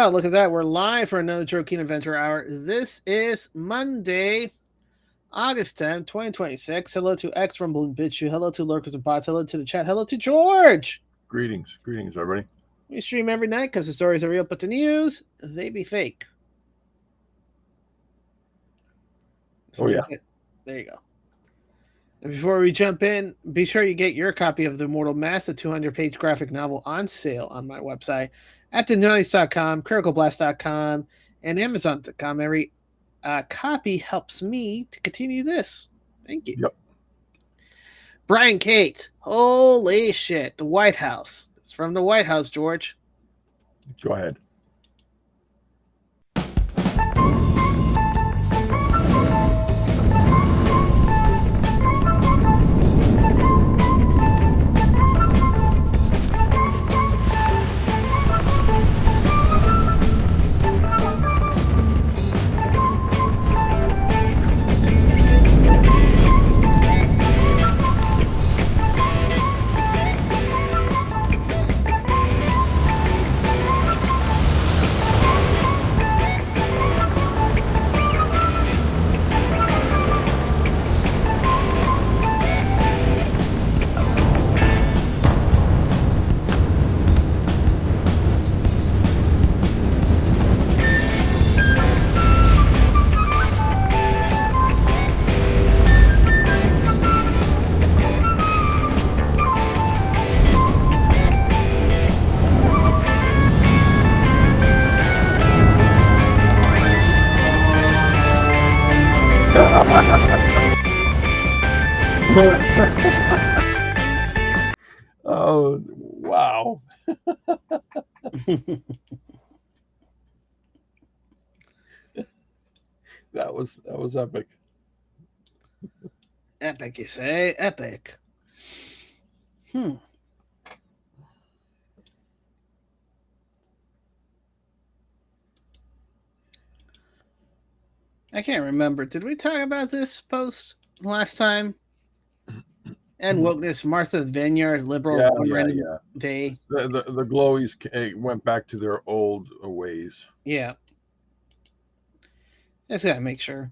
Wow, look at that. We're live for another Joe Keen Adventure Hour. This is Monday, August 10th, 2026. Hello to X Rumble and BitChute. Hello to Lurkers and Bots. Hello to the chat. Hello to George. Greetings, everybody. We stream every night because the stories are real, but the news, they be fake. So yeah. There you go. And before we jump in, be sure you get your copy of The Immortal Mass, a 200-page graphic novel on sale on my website at Dinales.com, CriticalBlast.com, and Amazon.com. Every copy helps me to continue this. Thank you. Yep. Brian Kate. Holy shit. The White House. It's from the White House, George. Go ahead. Oh, wow. That was epic. Epic, you say? Epic. I can't remember. Did we talk about this post last time? And wokeness, Martha Vineyard, liberal day. The glowies went back to their old ways. Yeah. Just gotta make sure.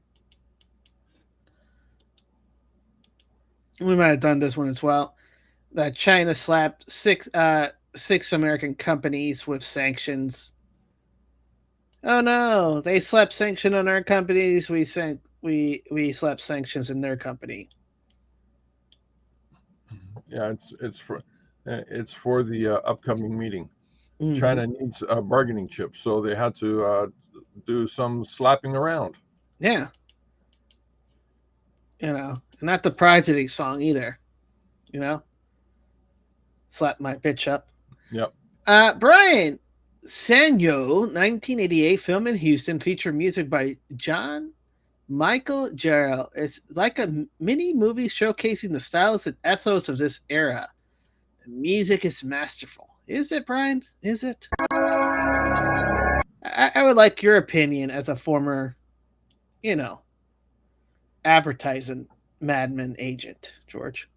We might have done this one as well. That China slapped six American companies with sanctions. Oh no, they slapped sanction on our companies. We slapped sanctions in their company. Yeah, it's for the upcoming meeting. Mm-hmm. China needs a bargaining chip, so they had to do some slapping around. Yeah. Not the Prodigy song either. Slap my bitch up. Yep. Brian, Sanyo, 1988 film in Houston, featured music by John Michael Jarrell. It's like a mini movie showcasing the styles and ethos of this era. The music is masterful. Is it, Brian? Is it? I would like your opinion as a former, advertising madman agent, George.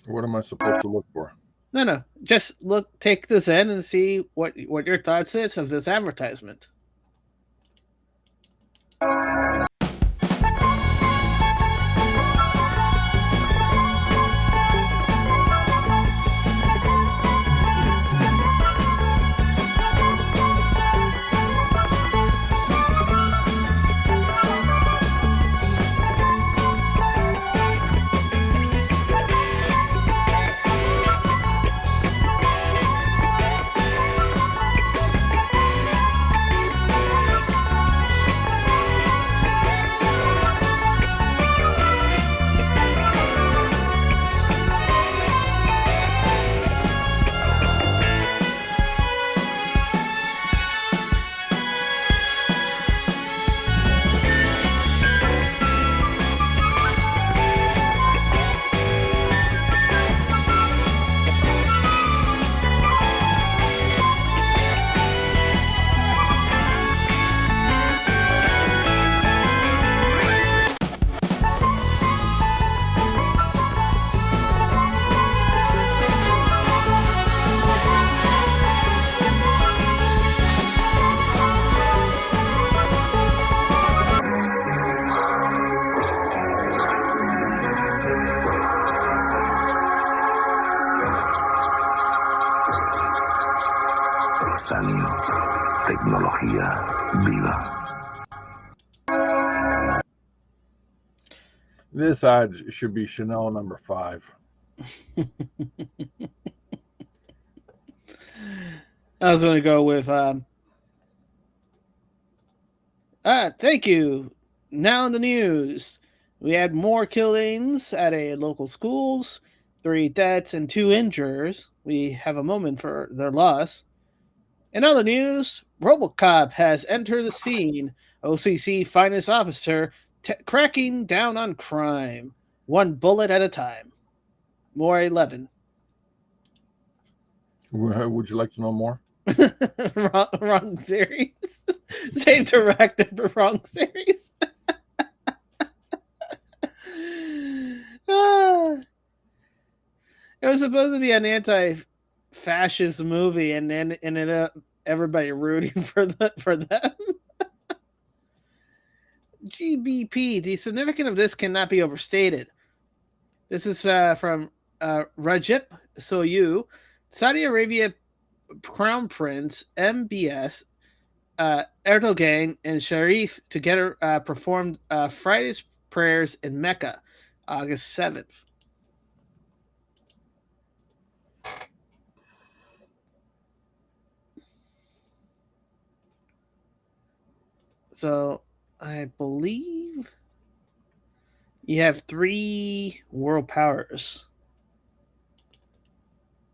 What am I supposed to look for? No. Just take this in and see what your thoughts is of this advertisement. artesanio, tecnología viva. This ad should be Chanel number 5. I was going to go with, thank you. Now in the news, we had more killings at a local schools, 3 deaths and 2 injuries. We have a moment for their loss. In other news, RoboCop has entered the scene. OCC finest officer cracking down on crime, 1 bullet at a time. More 11. Would you like to know more? wrong series. Same director, but wrong series. It was supposed to be an anti-fascist movie, and then ended up everybody rooting for them. GBP. The significance of this cannot be overstated. This is from Recep Soyu, Saudi Arabia Crown Prince MBS Erdogan and Sharif together performed Friday's prayers in Mecca, August 7th. So I believe you have 3 world powers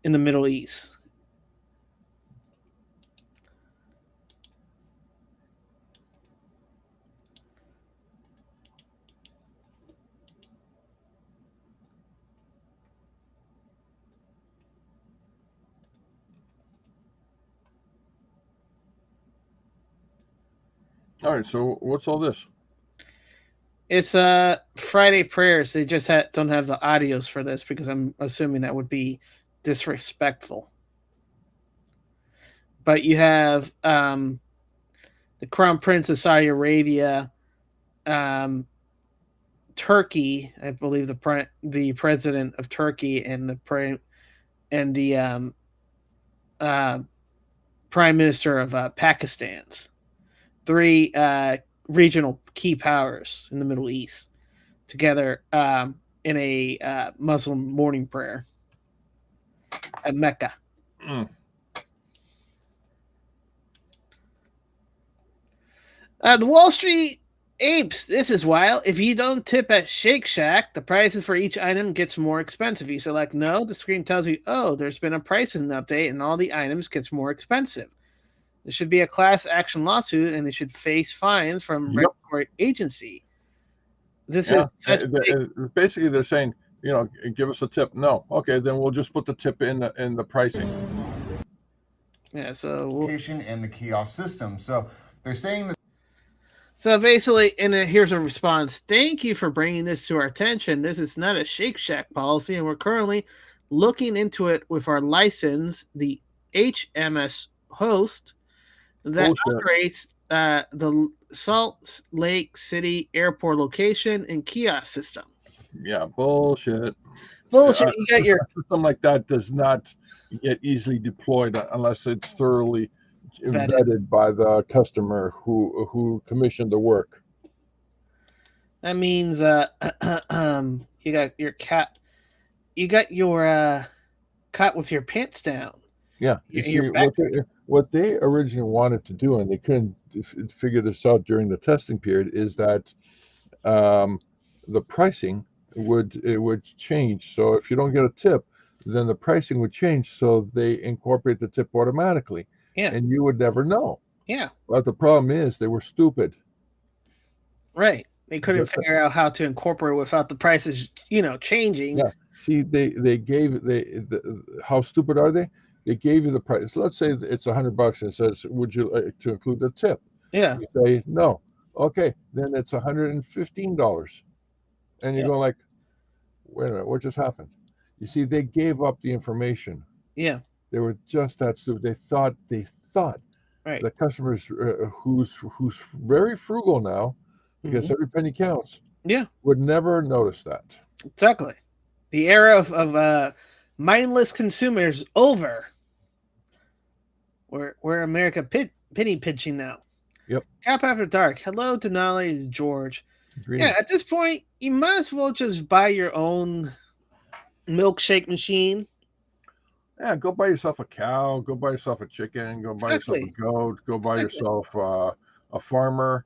in the Middle East. All right, so what's all this? It's Friday prayers. They just don't have the audios for this because I'm assuming that would be disrespectful. But you have the Crown Prince of Saudi Arabia, Turkey, I believe the president of Turkey, and the prime minister of Pakistan's 3 regional key powers in the Middle East together in a Muslim morning prayer at Mecca. The Wall Street apes. This is wild. If you don't tip at Shake Shack, the prices for each item gets more expensive. You select no, the screen tells you, oh, there's been a pricing update and all the items gets more expensive. This should be a class action lawsuit and they should face fines from regulatory agency. This is basically they're saying, give us a tip. No, okay, then we'll just put the tip in the pricing. Yeah, so location and the kiosk system. So they're saying that. So basically, and here's a response. Thank you for bringing this to our attention. This is not a Shake Shack policy, and we're currently looking into it with our license, the HMS host that operates the Salt Lake City airport location and kiosk system. Yeah, bullshit. Bullshit. You got your something like that does not get easily deployed unless it's thoroughly vetted by the customer who commissioned the work. That means you got your cat. You got your cat with your pants down. Yeah, you see, what they originally wanted to do, and they couldn't figure this out during the testing period, is that the pricing would change. So if you don't get a tip, then the pricing would change. So they incorporate the tip automatically. Yeah. And you would never know. Yeah. But the problem is they were stupid. Right. They couldn't figure out how to incorporate without the prices, changing. Yeah. See, they gave how stupid are they? They gave you the price. Let's say it's $100 and it says, would you like to include the tip? Yeah. You say no. Okay, then it's $115. And you go like, wait a minute, what just happened? You see, they gave up the information. Yeah. They were just that stupid. They thought right. The customers who's very frugal now, because every penny counts. Yeah. Would never notice that. Exactly. The era of mindless consumers over. We're America penny pinching now. Yep. Cap After Dark. Hello, Dinales, George. Greetings. Yeah, at this point, you might as well just buy your own milkshake machine. Yeah, go buy yourself a cow. Go buy yourself a chicken. Go buy yourself a goat. Go buy yourself a farmer.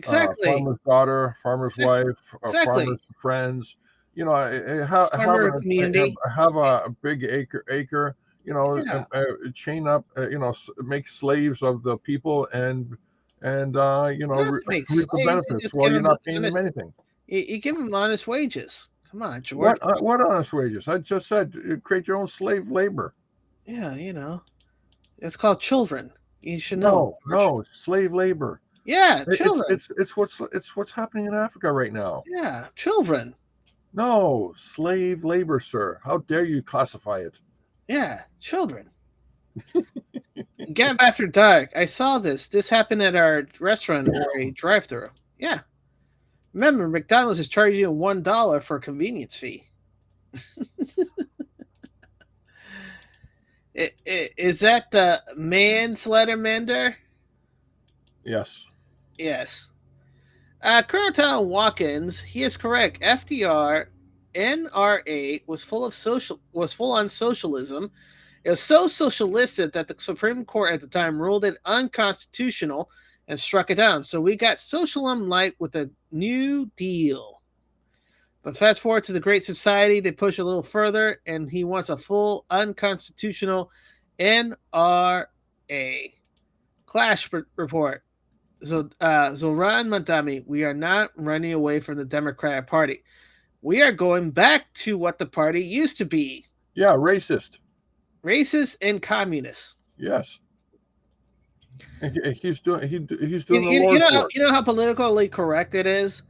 Farmer's daughter, farmer's wife, farmer's friends. You know, have a big acre. You know, chain up. You know, make slaves of the people and you know reap the benefits while you're not paying them anything. You give them honest wages. Come on, George. What honest wages? I just said create your own slave labor. Yeah, you know, it's called children. You should know. No, slave labor. Yeah, children. It's what's happening in Africa right now. Yeah, children. No, slave labor, sir. How dare you classify it? Yeah, children. Gap After Dark. I saw this. This happened at our restaurant or a drive-thru. Yeah. Remember, McDonald's is charging you $1 for a convenience fee. Is that the manslaughter mender? Yes. Yes. Colonel Watkins, he is correct. FDR, NRA was full on socialism. It was so socialistic that the Supreme Court at the time ruled it unconstitutional and struck it down. So we got socialism light with the New Deal. But fast forward to the Great Society, they push a little further, and he wants a full unconstitutional NRA. Clash report. So Zoran Madami, we are not running away from the Democratic Party. We are going back to what the party used to be. Yeah, racist And communist. Yes. He's doing the Lord's work. You know how politically correct it is?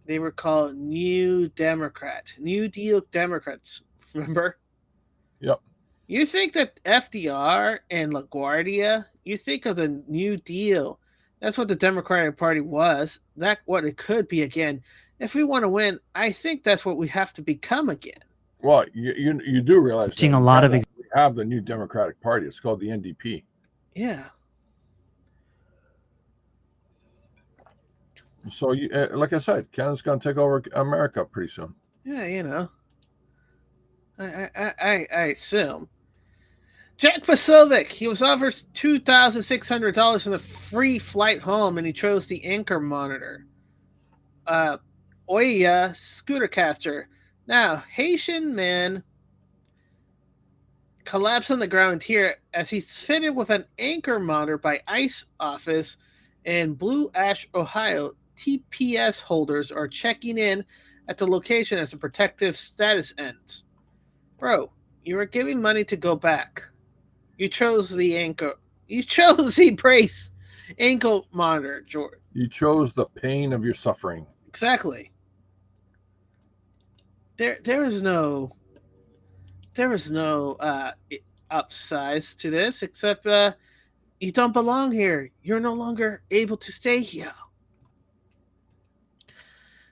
They were called New Democrat, New Deal Democrats. Remember? Yep. You think that FDR and LaGuardia, you think of the New Deal. That's what the Democratic Party was. That's what it could be again. If we want to win, I think that's what we have to become again. Well, you do realize seeing a lot of we have the new Democratic Party. It's called the NDP. Yeah. So, like I said, Canada's going to take over America pretty soon. Yeah, you know. I assume. Jack Pasovic, he was offered $2,600 in a free flight home, and he chose the Anchor Monitor. Oya Scootercaster. Now, Haitian man collapsed on the ground here as he's fitted with an Anchor Monitor by ICE office in Blue Ash, Ohio. TPS holders are checking in at the location as the protective status ends. Bro, you were giving money to go back. You chose the anchor. You chose the brace ankle monitor, George. You chose the pain of your suffering. Exactly. There was no upsize to this except you don't belong here. You're no longer able to stay here.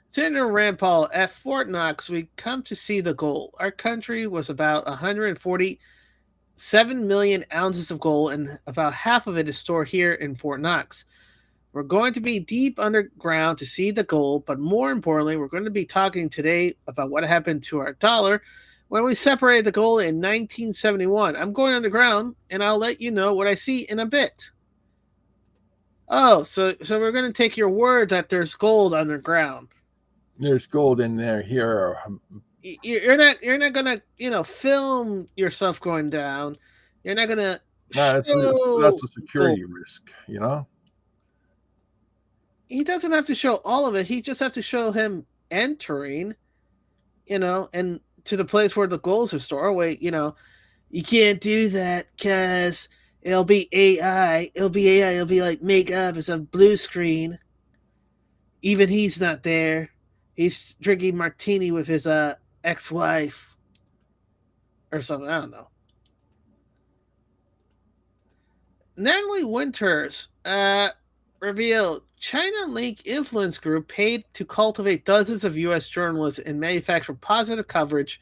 Senator Rand Paul, at Fort Knox, we come to see the gold. Our country was about 147 million ounces of gold, and about half of it is stored here in Fort Knox. We're going to be deep underground to see the gold, but more importantly, we're going to be talking today about what happened to our dollar when we separated the gold in 1971. I'm going underground, and I'll let you know what I see in a bit. Oh, so we're going to take your word that there's gold underground. There's gold in there here. You're not gonna film yourself going down. You're not gonna. That's a security risk, you know. He doesn't have to show all of it. He just has to show him entering, and to the place where the goals are stored. Wait, you can't do that because it'll be AI. It'll be AI. It'll be like makeup. It's a blue screen. Even he's not there. He's drinking martini with his ex-wife or something. I don't know. Natalie Winters revealed China Link Influence Group paid to cultivate dozens of U.S. journalists and manufacture positive coverage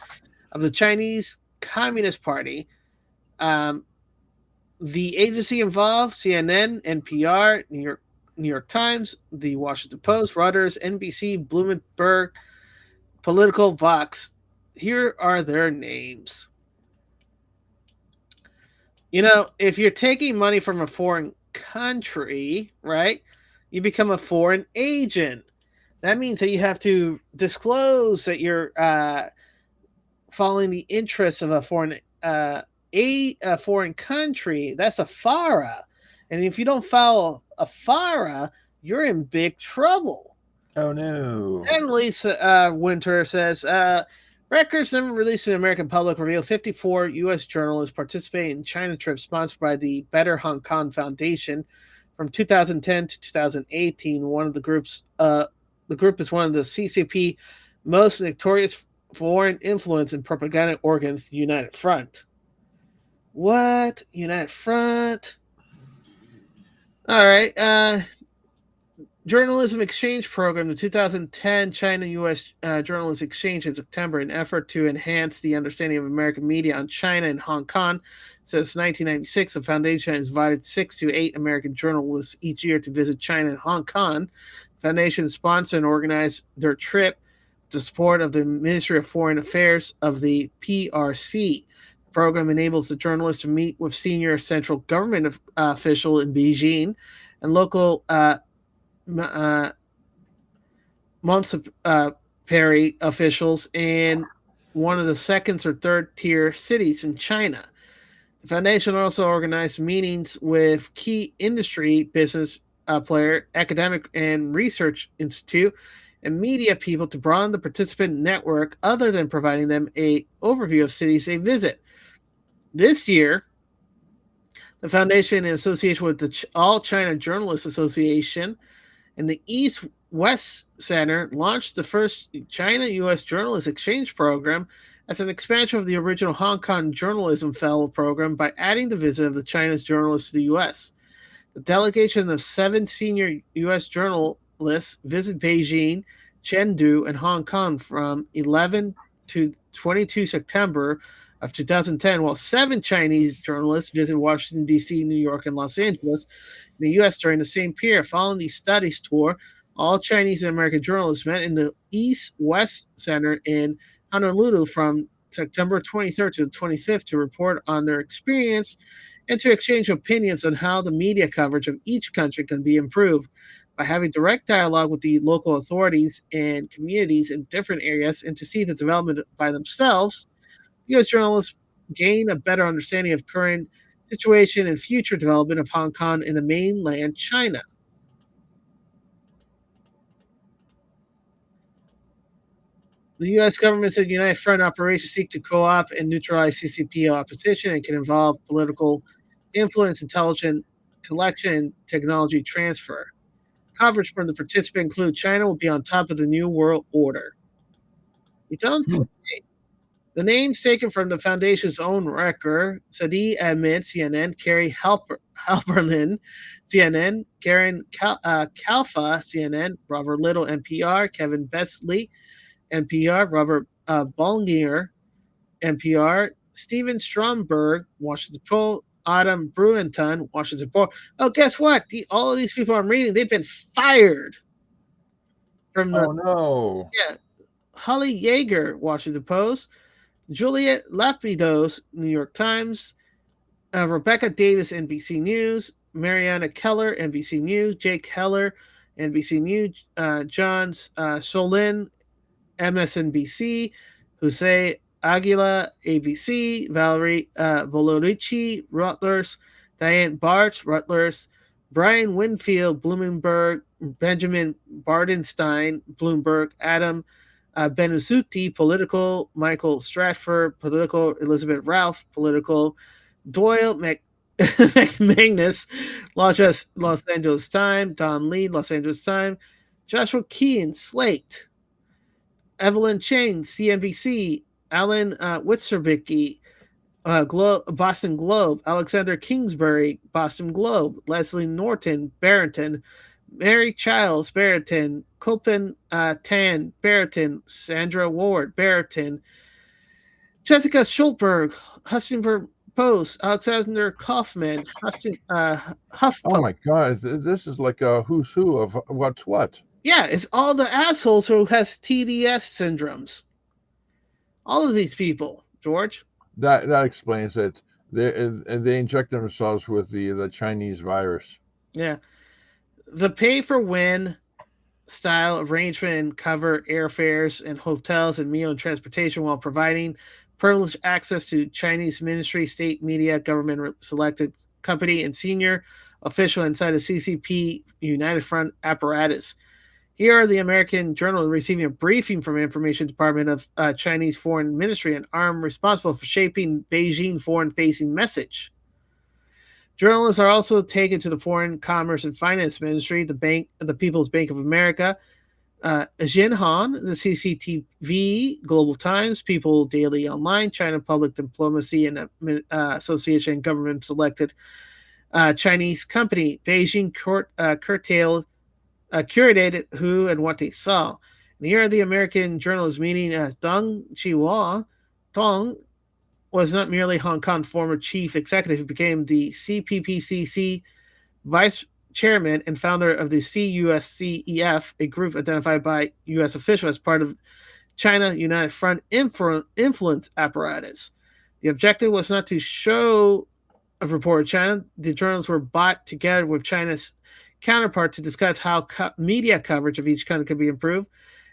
of the Chinese Communist Party. The The agency involved: CNN, NPR, New York Times, The Washington Post, Reuters, NBC, Bloomberg, Political, Vox. Here are their names. If you're taking money from a foreign country, right, you become a foreign agent. That means that you have to disclose that you're following the interests of a foreign country. That's a FARA, and if you don't follow a FARA, you're in big trouble. Oh no! And Lisa Winter says, records never released to the American public reveal 54 U.S. journalists participating in China trips sponsored by the Better Hong Kong Foundation from 2010 to 2018. One of the groups, the group is one of the CCP most notorious foreign influence and propaganda organs, the United Front. What? United Front? All right. Journalism Exchange Program, the 2010 China-U.S. Journalist Exchange in September, an effort to enhance the understanding of American media on China and Hong Kong. Since 1996, the foundation has invited 6 to 8 American journalists each year to visit China and Hong Kong. The foundation sponsored and organized their trip with the support of the Ministry of Foreign Affairs of the PRC. The program enables the journalists to meet with senior central government official in Beijing and local Perry officials in one of the second or third tier cities in China. The foundation also organized meetings with key industry business player, academic and research institute, and media people to broaden the participant network other than providing them an overview of cities they visit. This year, the foundation, in association with the All China Journalists Association and the East-West Center, launched the first China-U.S. Journalist Exchange Program as an expansion of the original Hong Kong Journalism Fellow Program by adding the visit of the Chinese journalists to the U.S. The delegation of 7 senior U.S. journalists visit Beijing, Chengdu, and Hong Kong from 11 to 22 September of 2010, while 7 Chinese journalists visit Washington, D.C., New York, and Los Angeles in the U.S. during the same period. Following the studies tour, all Chinese and American journalists met in the East-West Center in Honolulu from September 23rd to the 25th to report on their experience and to exchange opinions on how the media coverage of each country can be improved. By having direct dialogue with the local authorities and communities in different areas and to see the development by themselves, U.S. journalists gain a better understanding of current situation and future development of Hong Kong and the mainland China. The U.S. government said United Front operations seek to co-opt and neutralize CCP opposition and can involve political influence, intelligence collection, and technology transfer. Coverage from the participant include China will be on top of the New World Order. You don't say. The names taken from the foundation's own record: Sadi Ahmed, CNN; Carrie Halperlin, CNN; Karen Kalfa, CNN; Robert Little, NPR; Kevin Besley, NPR; Robert Bollinger, NPR; Stephen Stromberg, Washington Post; Adam Bruenton, Washington Post. Oh, guess what? All of these people I'm reading, they've been fired from the. Oh no! Yeah, Holly Yeager, Washington Post; Juliet Lapidos, New York Times; Rebecca Davis, NBC News; Mariana Keller, NBC News; Jake Heller, NBC News; John Solin, MSNBC; Jose Aguila, ABC; Valerie Volorici, Reuters; Diane Bartz, Reuters; Brian Winfield, Bloomberg; Benjamin Bardenstein, Bloomberg; Adam Benusuti, Political; Michael Stratford, Political; Elizabeth Ralph, Political; Doyle McManus, Los Angeles Times; Don Lee, Los Angeles Times; Joshua Keane, Slate; Evelyn Chang, CNBC; Alan Witzerbicki, Boston Globe; Alexander Kingsbury, Boston Globe; Leslie Norton, Barrington; Mary Childs, Barrington; Copen Tan, Barrington; Sandra Ward, Barrington; Jessica Schulberg, Huffington Post, Alexander Kaufman, HuffPost. Oh my God, this is like a who's who of what's what. Yeah, it's all the assholes who has TDS syndromes. All of these people, George. That explains it. They inject themselves with the Chinese virus. Yeah, the pay for win style arrangement and cover airfares and hotels and meal and transportation while providing privileged access to Chinese ministry, state media, government selected company, and senior official inside the CCP United Front apparatus. Here are the American journal receiving a briefing from Information Department of Chinese Foreign Ministry, an arm responsible for shaping Beijing foreign-facing message. Journalists are also taken to the Foreign Commerce and Finance Ministry, the People's Bank of America, Xinhan, the CCTV, Global Times, People Daily Online, China Public Diplomacy and Association, and government selected Chinese company. Beijing curated who and what they saw. And here, the American journalist meeting Deng Jiwa. Deng was not merely Hong Kong former chief executive, he became the CPPCC vice chairman and founder of the CUSCEF, a group identified by U.S. officials as part of China United Front influence apparatus. The objective was not to show a report of China. The journals were bought together with China's counterpart to discuss how media coverage of each country could be improved.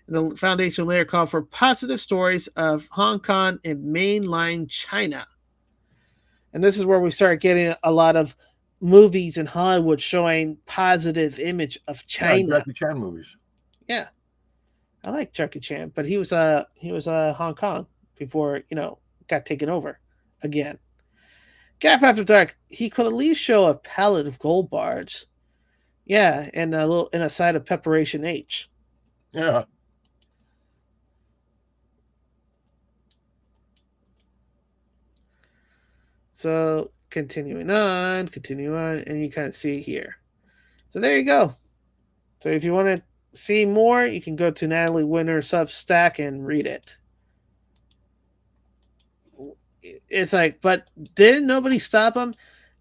And the foundation layer called for positive stories of Hong Kong and mainland China. And this is where we start getting a lot of movies in Hollywood showing positive image of China. Yeah, Jackie Chan movies. Yeah, I like Jackie Chan, but he was Hong Kong before got taken over again. Gap After Dark, he could at least show a palette of gold bars. Yeah, and a side of Preparation H. Yeah. So continuing on, and you kind of see here. So there you go. So if you want to see more, you can go to Natalie Winner's Substack and read it. It's like, but didn't nobody stop them?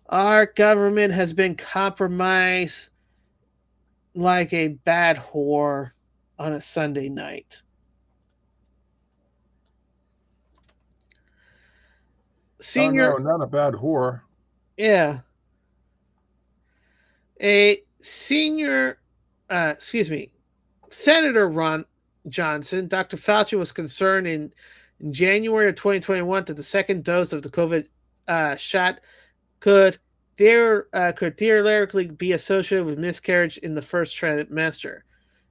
Our government has been compromised like a bad whore on a Sunday night. Senior, oh no, not a bad whore. Yeah. A senior, Senator Ron Johnson, Dr. Fauci was concerned in January of 2021 that the second dose of the COVID shot could theoretically be associated with miscarriage in the first trimester.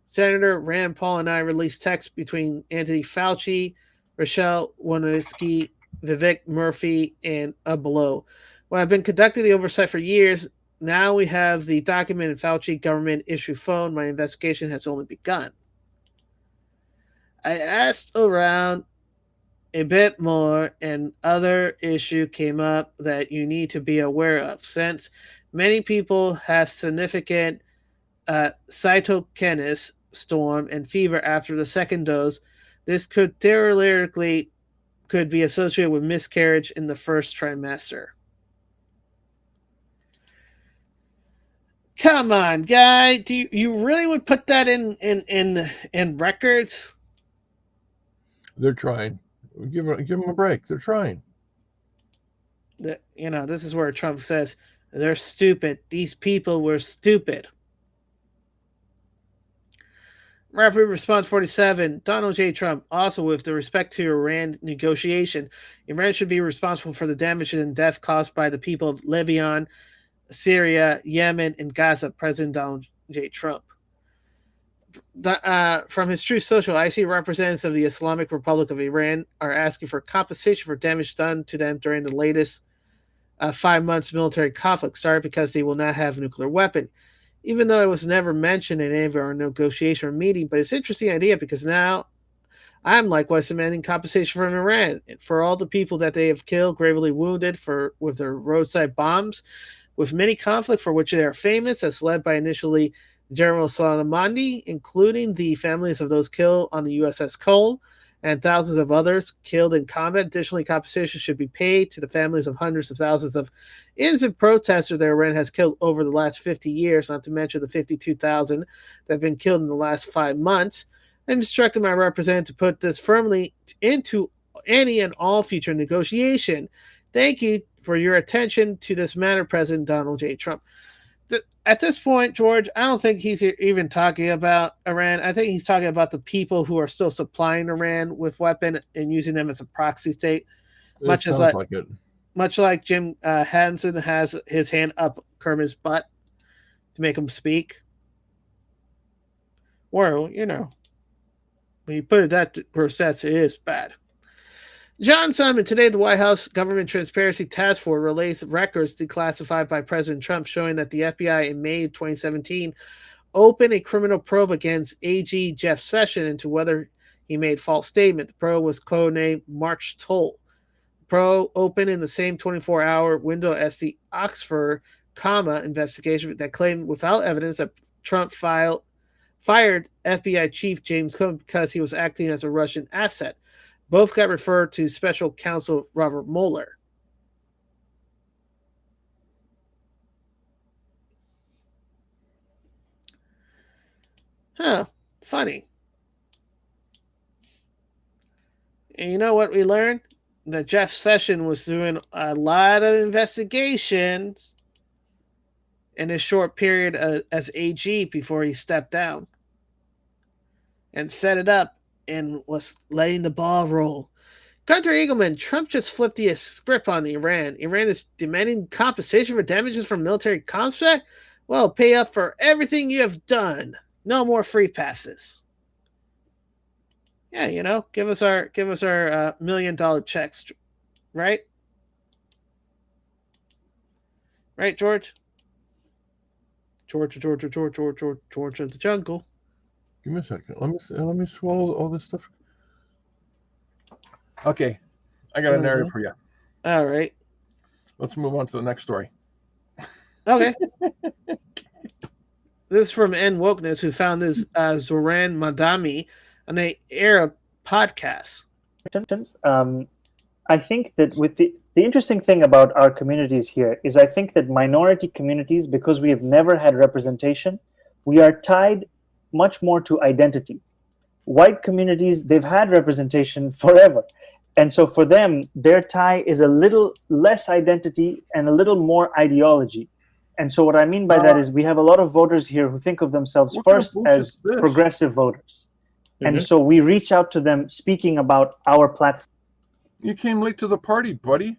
Senator Rand Paul and I released texts between Anthony Fauci, Rochelle Walensky, Vivek Murphy, and below. Well, I've been conducting the oversight for years. Now we have the documented Fauci government issue phone. My investigation has only begun. I asked around a bit more, and other issue came up that you need to be aware of. Since many people have significant cytokines storm and fever after the second dose, this could theoretically be associated with miscarriage in the first trimester. Come on, guy. Do you really would put that in records? They're trying. Give them a break. They're trying. This is where Trump says they're stupid. These people were stupid. Rapid Response 47, Donald J. Trump, also with respect to Iran negotiation, Iran should be responsible for the damage and death caused by the people of Lebanon, Syria, Yemen, and Gaza, President Donald J. Trump. From his Truth Social, I see representatives of the Islamic Republic of Iran are asking for compensation for damage done to them during the latest 5 months military conflict started because they will not have a nuclear weapon. Even though it was never mentioned in any of our negotiation or meeting, but it's an interesting idea because now I'm likewise demanding compensation from Iran for all the people that they have killed, gravely wounded with their roadside bombs, with many conflict for which they are famous, as led by initially General Soleimani, including the families of those killed on the USS Cole, and thousands of others killed in combat. Additionally, compensation should be paid to the families of hundreds of thousands of innocent protesters that Iran has killed over the last 50 years, not to mention the 52,000 that have been killed in the last 5 months. I'm instructing my representative to put this firmly into any and all future negotiation. Thank you for your attention to this matter, President Donald J. Trump. At this point, George, I don't think he's even talking about Iran. I think he's talking about the people who are still supplying Iran with weapons and using them as a proxy state. Much like Jim Hansen has his hand up Kermit's butt to make him speak. Well, you know, when you put it that gross, it is bad. John Simon, today the White House Government Transparency Task Force released records declassified by President Trump showing that the FBI in May 2017 opened a criminal probe against AG Jeff Sessions into whether he made false statement. The probe was codenamed March Toll. The probe opened in the same 24-hour window as the Oxford investigation that claimed without evidence that Trump fired FBI Chief James Comey because he was acting as a Russian asset. Both got referred to Special Counsel Robert Mueller. Funny. And you know what we learned? That Jeff Sessions was doing a lot of investigations in a short period as AG before he stepped down and set it up and was letting the ball roll. Gunter Eagleman, Trump just flipped the script on Iran. Iran is demanding compensation for damages from military conflict? Well, pay up for everything you have done. No more free passes. Yeah, you know, give us our $1 million checks, right? Right, George? George of the jungle. Give me a second. Let me swallow all this stuff. Okay, I got a narrative for you. All right. Let's move on to the next story. Okay. This is from N Wokeness, who found this Zoran Madami on the Era podcast. I think that with the interesting thing about our communities here is I think that minority communities, because we have never had representation, we are tied much more to identity. White communities, they've had representation forever. And so for them, their tie is a little less identity and a little more ideology. And so what I mean by that is we have a lot of voters here who think of themselves first as progressive voters. And so we reach out to them speaking about our platform. You came late to the party, buddy.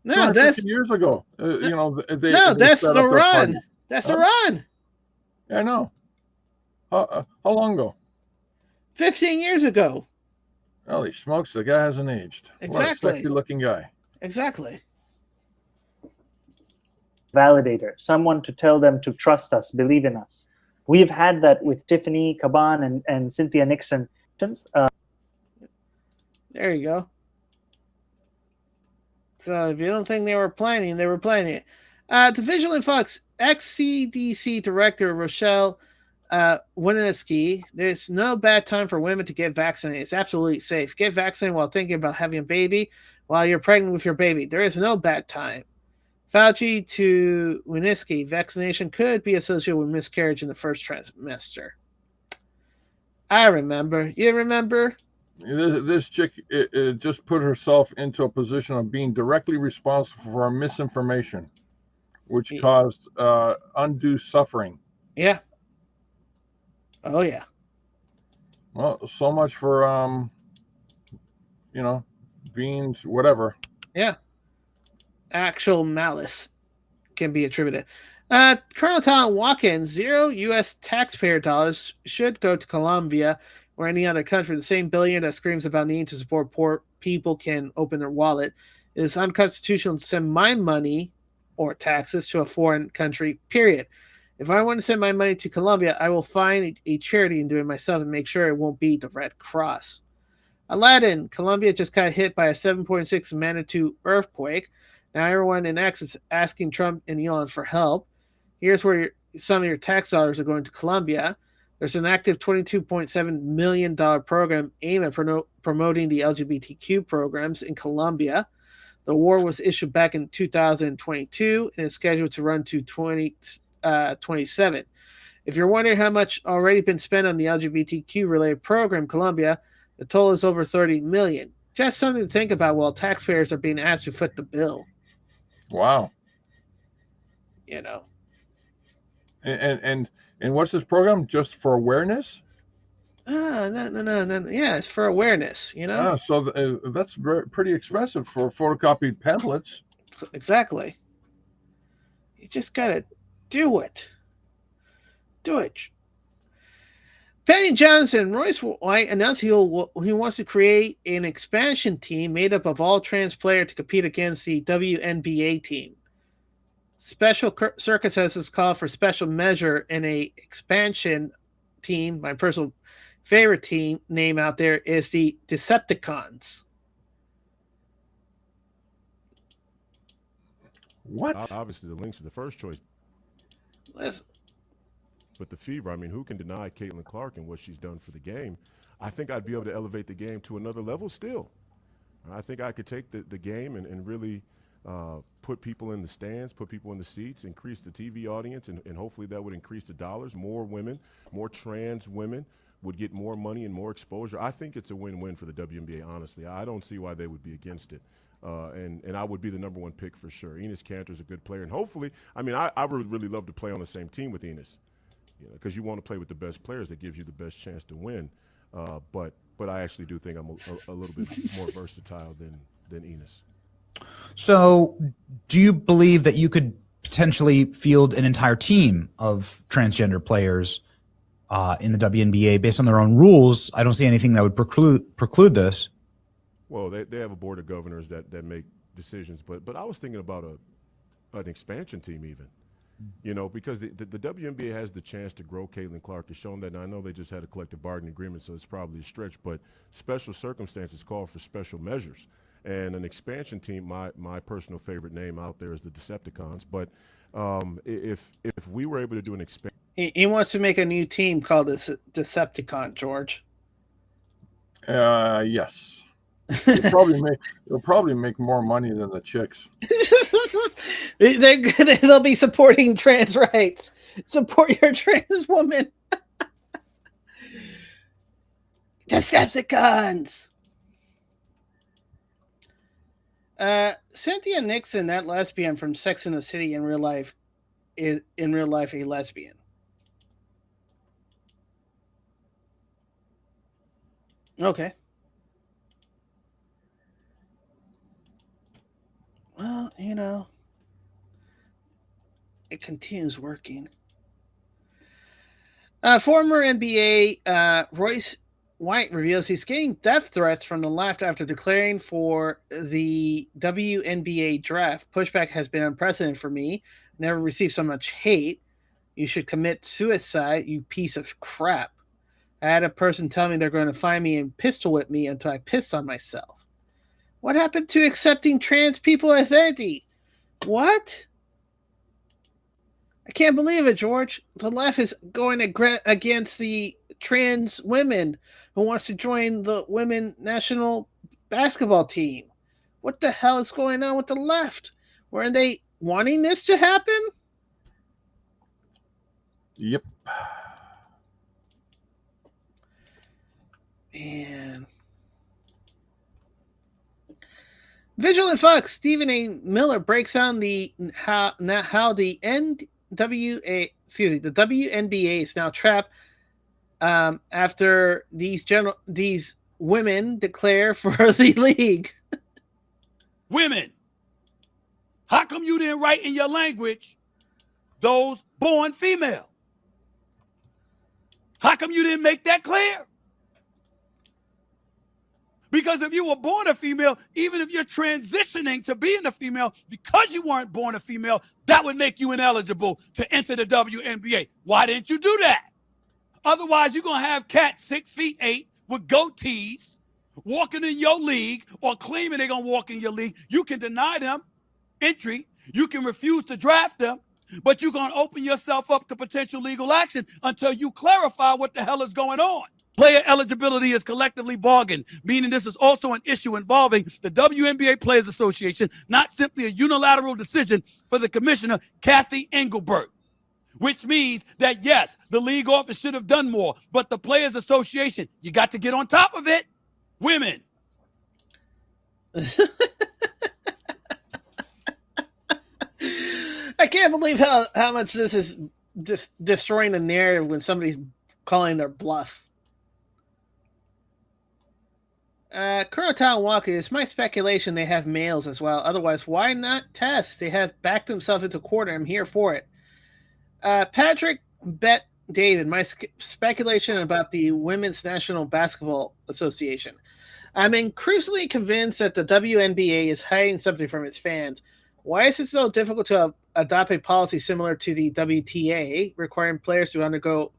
No, that's years ago. That's Iran. That's Iran. Yeah, I know. How long ago? 15 years ago. Holy smokes, the guy hasn't aged. Exactly. What a sexy-looking guy. Exactly. Validator, someone to tell them to trust us, believe in us. We've had that with Tiffany Caban and Cynthia Nixon. There you go. So if you don't think they were planning it. To Visual Fox, ex-CDC Director Rochelle Walensky, there's no bad time for women to get vaccinated. It's absolutely safe. Get vaccinated while thinking about having a baby, while you're pregnant with your baby. There is no bad time. Fauci to Walensky, vaccination could be associated with miscarriage in the first trimester. I remember. You remember? This chick it just put herself into a position of being directly responsible for misinformation, which caused undue suffering. Yeah. Oh, yeah. Well, so much for, being whatever. Yeah. Actual malice can be attributed. Colonel Tom Watkins, 0 U.S. taxpayer dollars should go to Colombia or any other country. The same billion that screams about needing to support poor people can open their wallet. It is unconstitutional to send my money or taxes to a foreign country, period. If I want to send my money to Colombia, I will find a charity and do it myself and make sure it won't be the Red Cross. Aladdin, Colombia just got hit by a 7.6 magnitude earthquake. Now everyone in X is asking Trump and Elon for help. Here's where some of your tax dollars are going to Colombia. There's an active $22.7 million program aimed at promoting the LGBTQ programs in Colombia. The award was issued back in 2022 and is scheduled to run to 2027. If you're wondering how much already been spent on the LGBTQ-related program in Colombia, the total is over $30 million. Just something to think about while taxpayers are being asked to foot the bill. Wow. You know. And what's this program? Just for awareness? No. Yeah, it's for awareness, you know? So that's pretty expensive for photocopied pamphlets. Exactly. You just gotta do it. Do it. Penny Johnson, Royce White announced he wants to create an expansion team made up of all trans players to compete against the WNBA team. Special circumstances call for special measure in a expansion team. My personal favorite team name out there is the Decepticons. What? Obviously, the Lynx is the first choice. Listen. But the Fever, I mean, who can deny Caitlin Clark and what she's done for the game? I think I'd be able to elevate the game to another level still. I think I could take the game and really put people in the stands, put people in the seats, increase the TV audience, and hopefully that would increase the dollars. More women, more trans women would get more money and more exposure. I think it's a win-win for the WNBA, honestly. I don't see why they would be against it. And I would be the number one pick for sure. Enes Kanter's a good player. And hopefully, I mean, I would really love to play on the same team with Enes. Because you want to play with the best players that gives you the best chance to win. But I actually do think I'm a little bit more versatile than Enes. So do you believe that you could potentially field an entire team of transgender players in the WNBA based on their own rules? I don't see anything that would preclude this. Well, they have a board of governors that make decisions. But I was thinking about an expansion team even. Because the WNBA has the chance to grow Caitlin Clark. Has shown that. Now, I know they just had a collective bargaining agreement, so it's probably a stretch, but special circumstances call for special measures. And an expansion team, my personal favorite name out there is the Decepticons. But if we were able to do an expansion. He wants to make a new team called the Decepticon, George. Yes. It'll probably make more money than the chicks. They'll be supporting trans rights. Support your trans woman. Decepticons. Cynthia Nixon, that lesbian from Sex and the City, in real life a lesbian. Okay. Well, it continues working. Former NBA Royce White reveals he's getting death threats from the left after declaring for the WNBA draft. Pushback has been unprecedented for me. Never received so much hate. You should commit suicide, you piece of crap. I had a person tell me they're going to find me and pistol whip me until I piss on myself. What happened to accepting trans people identity? What? I can't believe it, George. The left is going against the trans women who wants to join the women national basketball team. What the hell is going on with the left? Weren't they wanting this to happen? Yep. Man. Vigilant Fox, Stephen A. Miller breaks down how the WNBA is now trapped after these women declare for the league. Women, how come you didn't write in your language those born female? How come you didn't make that clear? Because if you were born a female, even if you're transitioning to being a female, because you weren't born a female, that would make you ineligible to enter the WNBA. Why didn't you do that? Otherwise, you're going to have cats 6'8" with goatees walking in your league or claiming they're going to walk in your league. You can deny them entry. You can refuse to draft them. But you're going to open yourself up to potential legal action until you clarify what the hell is going on. Player eligibility is collectively bargained, meaning this is also an issue involving the WNBA Players Association, not simply a unilateral decision for the commissioner, Kathy Engelbert. Which means that, yes, the league office should have done more, but the Players Association, you got to get on top of it. Women. I can't believe how much this is just destroying the narrative when somebody's calling their bluff. Kurotan Walker, it's my speculation they have males as well. Otherwise, why not test? They have backed themselves into court. I'm here for it. Patrick Bet David, my speculation about the Women's National Basketball Association. I'm increasingly convinced that the WNBA is hiding something from its fans. Why is it so difficult to adopt a policy similar to the WTA, requiring players to undergo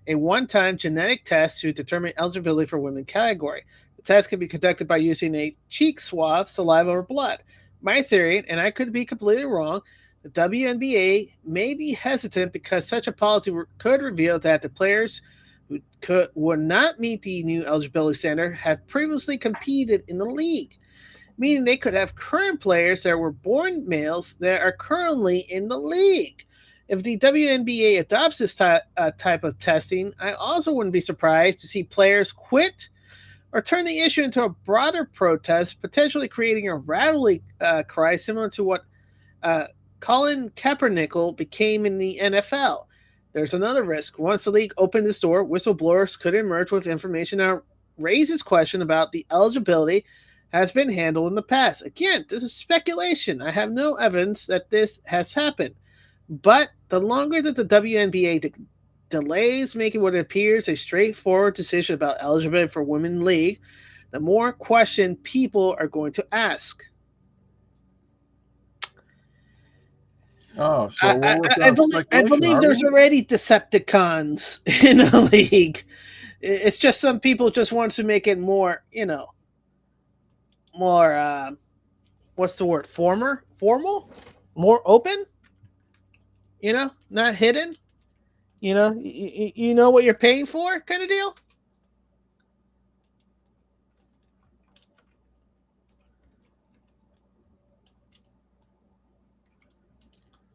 a one-time genetic test to determine eligibility for women category? The test can be conducted by using a cheek swab, saliva, or blood. My theory, and I could be completely wrong, the WNBA may be hesitant because such a policy could reveal that the players who would not meet the new eligibility standard have previously competed in the league, meaning they could have current players that were born males that are currently in the league. If the WNBA adopts this type of testing, I also wouldn't be surprised to see players quit or turn the issue into a broader protest, potentially creating a rally cry similar to what Colin Kaepernick became in the NFL. There's another risk. Once the league opened its door, whistleblowers could emerge with information that raises question about the eligibility has been handled in the past. Again, this is speculation. I have no evidence that this has happened. But the longer that the WNBA delays making what appears a straightforward decision about eligibility for women's league, the more question people are going to ask. Oh, so I believe there's already Decepticons in the league. It's just some people just want to make it more, more, what's the word? Formal? More open? Not hidden? You know what you're paying for kind of deal?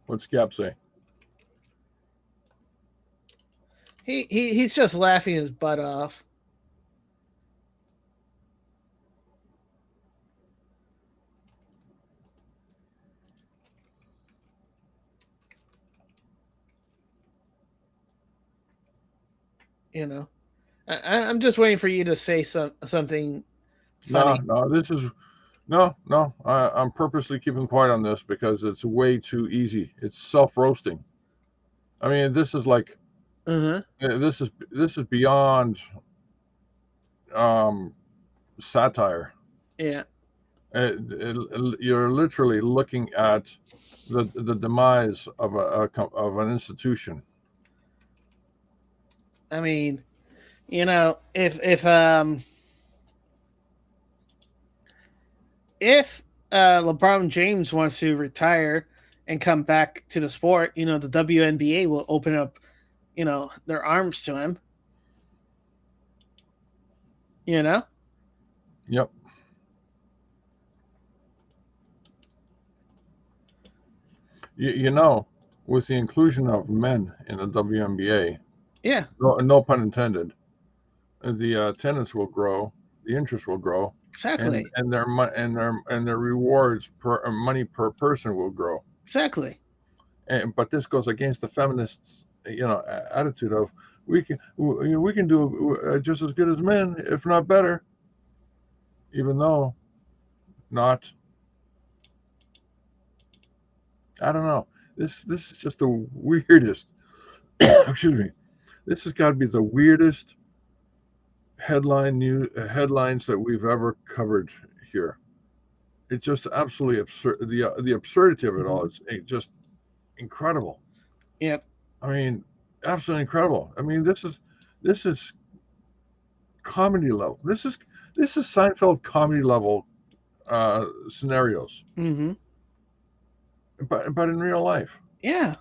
What's Gap say? He's just laughing his butt off. I'm just waiting for you to say something funny. No. I'm purposely keeping quiet on this because it's way too easy. It's self-roasting. I mean, this is like, this is beyond satire. Yeah. You're literally looking at the demise of an institution. I mean, if LeBron James wants to retire and come back to the sport, the WNBA will open up, their arms to him. Yep. With the inclusion of men in the WNBA, yeah, no pun intended, the attendance will grow, the interest will grow, exactly, and their rewards money per person will grow, exactly. But this goes against the feminists, attitude of we can do just as good as men, if not better, even though not. I don't know. This is just the weirdest. Excuse me. This has got to be the weirdest headlines that we've ever covered here. It's just absolutely absurd. The absurdity of it all is just incredible. Yep. I mean, absolutely incredible. I mean, this is comedy level. This is Seinfeld comedy level scenarios. Mm-hmm. But in real life. Yeah.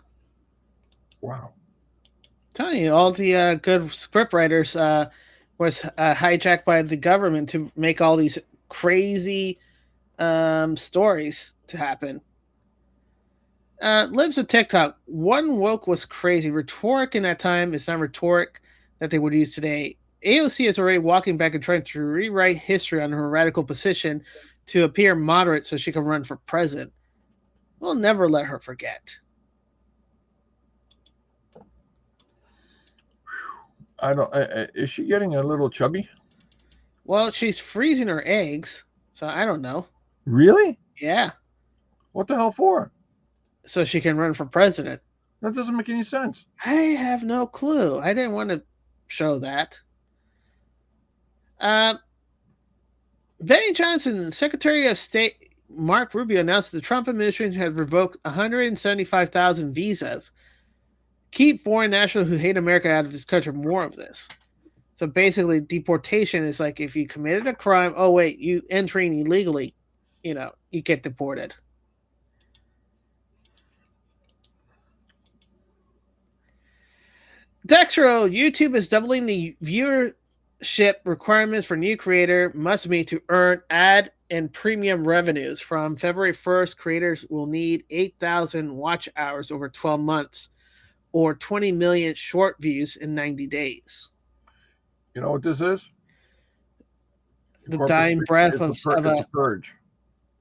Wow. I'm telling you, all the good script writers was hijacked by the government to make all these crazy stories to happen. Libs of TikTok. One woke was crazy. Rhetoric in that time is not rhetoric that they would use today. AOC is already walking back and trying to rewrite history on her radical position to appear moderate so she can run for president. We'll never let her forget. I don't. Is she getting a little chubby? Well, she's freezing her eggs, so I don't know. Really? Yeah. What the hell for? So she can run for president. That doesn't make any sense. I have no clue. I didn't want to show that. Benny Johnson, Secretary of State Mark Rubio announced the Trump administration had revoked 175,000 visas. Keep foreign nationals who hate America out of this country. More of this. So basically, deportation is like if you committed a crime, oh, wait, you entering illegally, you get deported. Dextro, YouTube is doubling the viewership requirements for new creator must meet to earn ad and premium revenues. From February 1st, creators will need 8,000 watch hours over 12 months or 20 million short views in 90 days. You know what this is? The dying breath of a purge.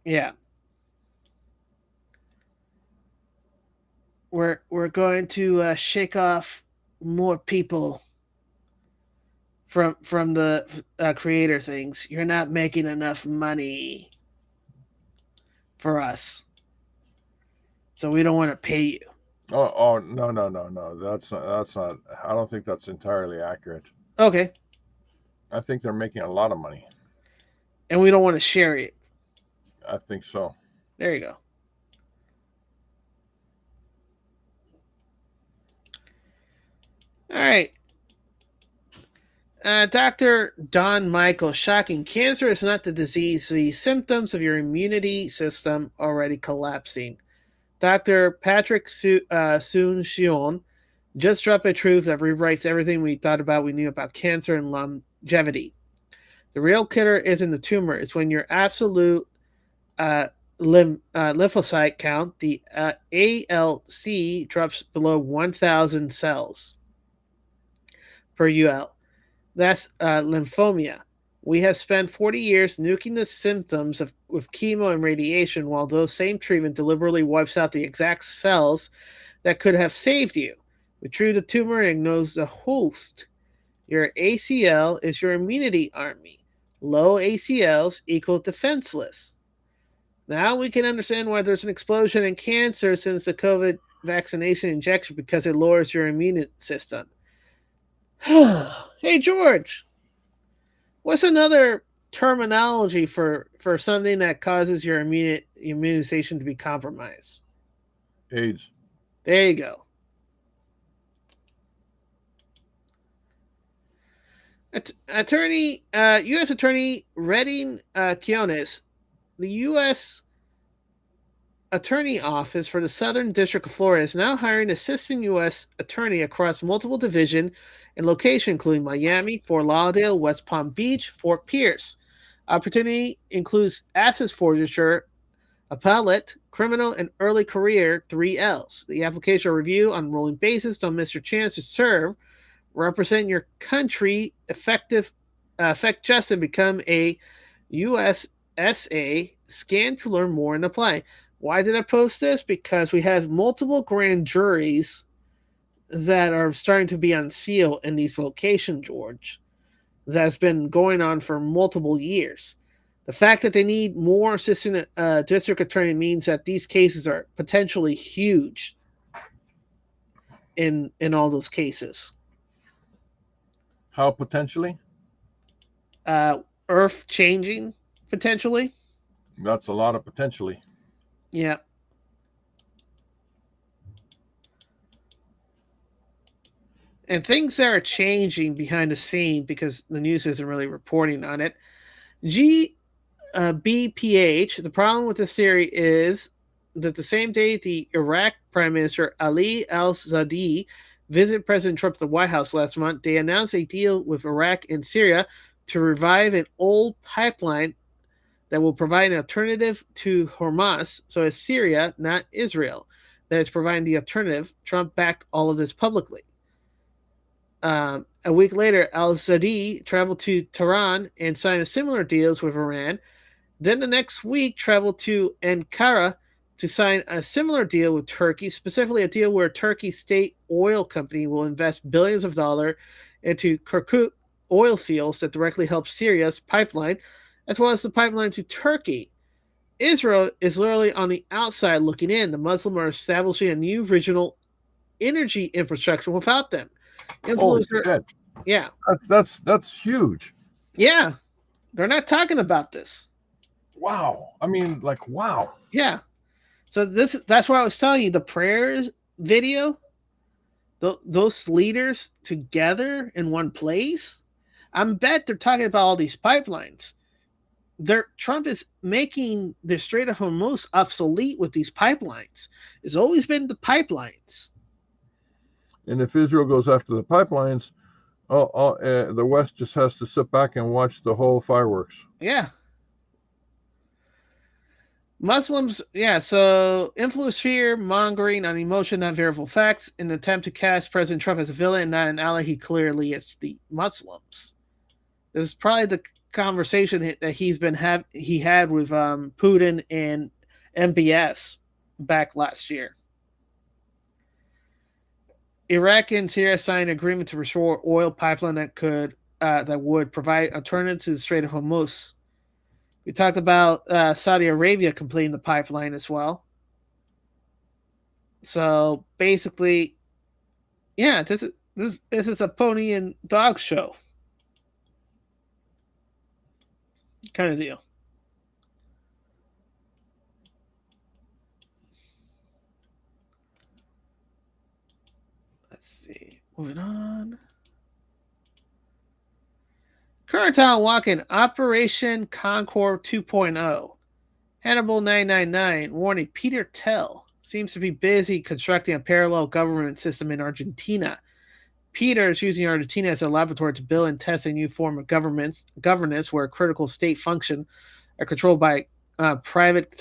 Yeah. We're going to shake off more people from the creator things. You're not making enough money for us, so we don't want to pay you. Oh no. That's not. I don't think that's entirely accurate. Okay. I think they're making a lot of money, and we don't want to share it. I think so. There you go. All right. Dr. Don Michael, shocking. Cancer is not the disease, the symptoms of your immunity system already collapsing. Dr. Patrick Soon-Shion just dropped a truth that rewrites everything we knew about cancer and longevity. The real killer isn't the tumor. It's when your absolute lymphocyte count, the ALC, drops below 1,000 cells per UL. That's lymphoma. We have spent 40 years nuking the symptoms with chemo and radiation, while those same treatment deliberately wipes out the exact cells that could have saved you. We treat the tumor and ignores the host. Your ACL is your immunity army. Low ACLs equal defenseless. Now we can understand why there's an explosion in cancer since the COVID vaccination injection, because it lowers your immune system. Hey, George, what's another terminology for something that causes your immunization to be compromised? AIDS. There you go. U.S. Attorney Redding Quinones, the U.S. Attorney Office for the Southern District of Florida is now hiring assistant U.S. attorney across multiple division and location, including Miami, Fort Lauderdale, West Palm Beach, Fort Pierce. Opportunity includes asset forfeiture, appellate, criminal, and early career 3Ls. The application review on a rolling basis. Don't miss your chance to serve, represent your country, affect justice, and become a USSA. Scan to learn more and apply. Why did I post this? Because we have multiple grand juries that are starting to be unsealed in these locations, George. That's been going on for multiple years. The fact that they need more assistant district attorney means that these cases are potentially huge in all those cases. How potentially? Earth changing, potentially. That's a lot of potentially. Yeah. And things that are changing behind the scene because the news isn't really reporting on it. BPH, the problem with this theory is that the same day the Iraq Prime Minister Ali al-Zadi visited President Trump at the White House last month, they announced a deal with Iraq and Syria to revive an old pipeline that will provide an alternative to Hamas. So it's Syria, not Israel, that is providing the alternative. Trump backed all of this publicly. A week later, al-Zadi traveled to Tehran and signed similar deals with Iran. Then the next week, traveled to Ankara to sign a similar deal with Turkey, specifically a deal where Turkey's state oil company will invest billions of dollars into Kirkuk oil fields that directly help Syria's pipeline, as well as the pipeline to Turkey. Israel is literally on the outside looking in. The Muslims are establishing a new regional energy infrastructure without them. Influencer, yeah, that's huge. Yeah, they're not talking about this. Wow, I mean, like, wow. Yeah, so that's why I was telling you the prayers video. Those leaders together in one place. I bet they're talking about all these pipelines. Trump is making the Strait of Hormuz obsolete with these pipelines. It's always been the pipelines. And if Israel goes after the pipelines, the West just has to sit back and watch the whole fireworks. Yeah. Muslims, so influence fear, mongering on emotion, not verifiable facts, in an attempt to cast President Trump as a villain and not an ally. He clearly is the Muslims. This is probably the conversation that he had with Putin and MBS back last year. Iraq and Syria signed an agreement to restore oil pipeline that would provide alternatives to the Strait of Hormuz. We talked about Saudi Arabia completing the pipeline as well. So basically, this is a pony and dog show kind of deal. Let's see. Moving on. Current Town Walking, Operation Concord 2.0. Hannibal 999 warning Peter Tell seems to be busy constructing a parallel government system in Argentina. Peter is using Argentina as a laboratory to build and test a new form of governance where critical state functions are controlled by private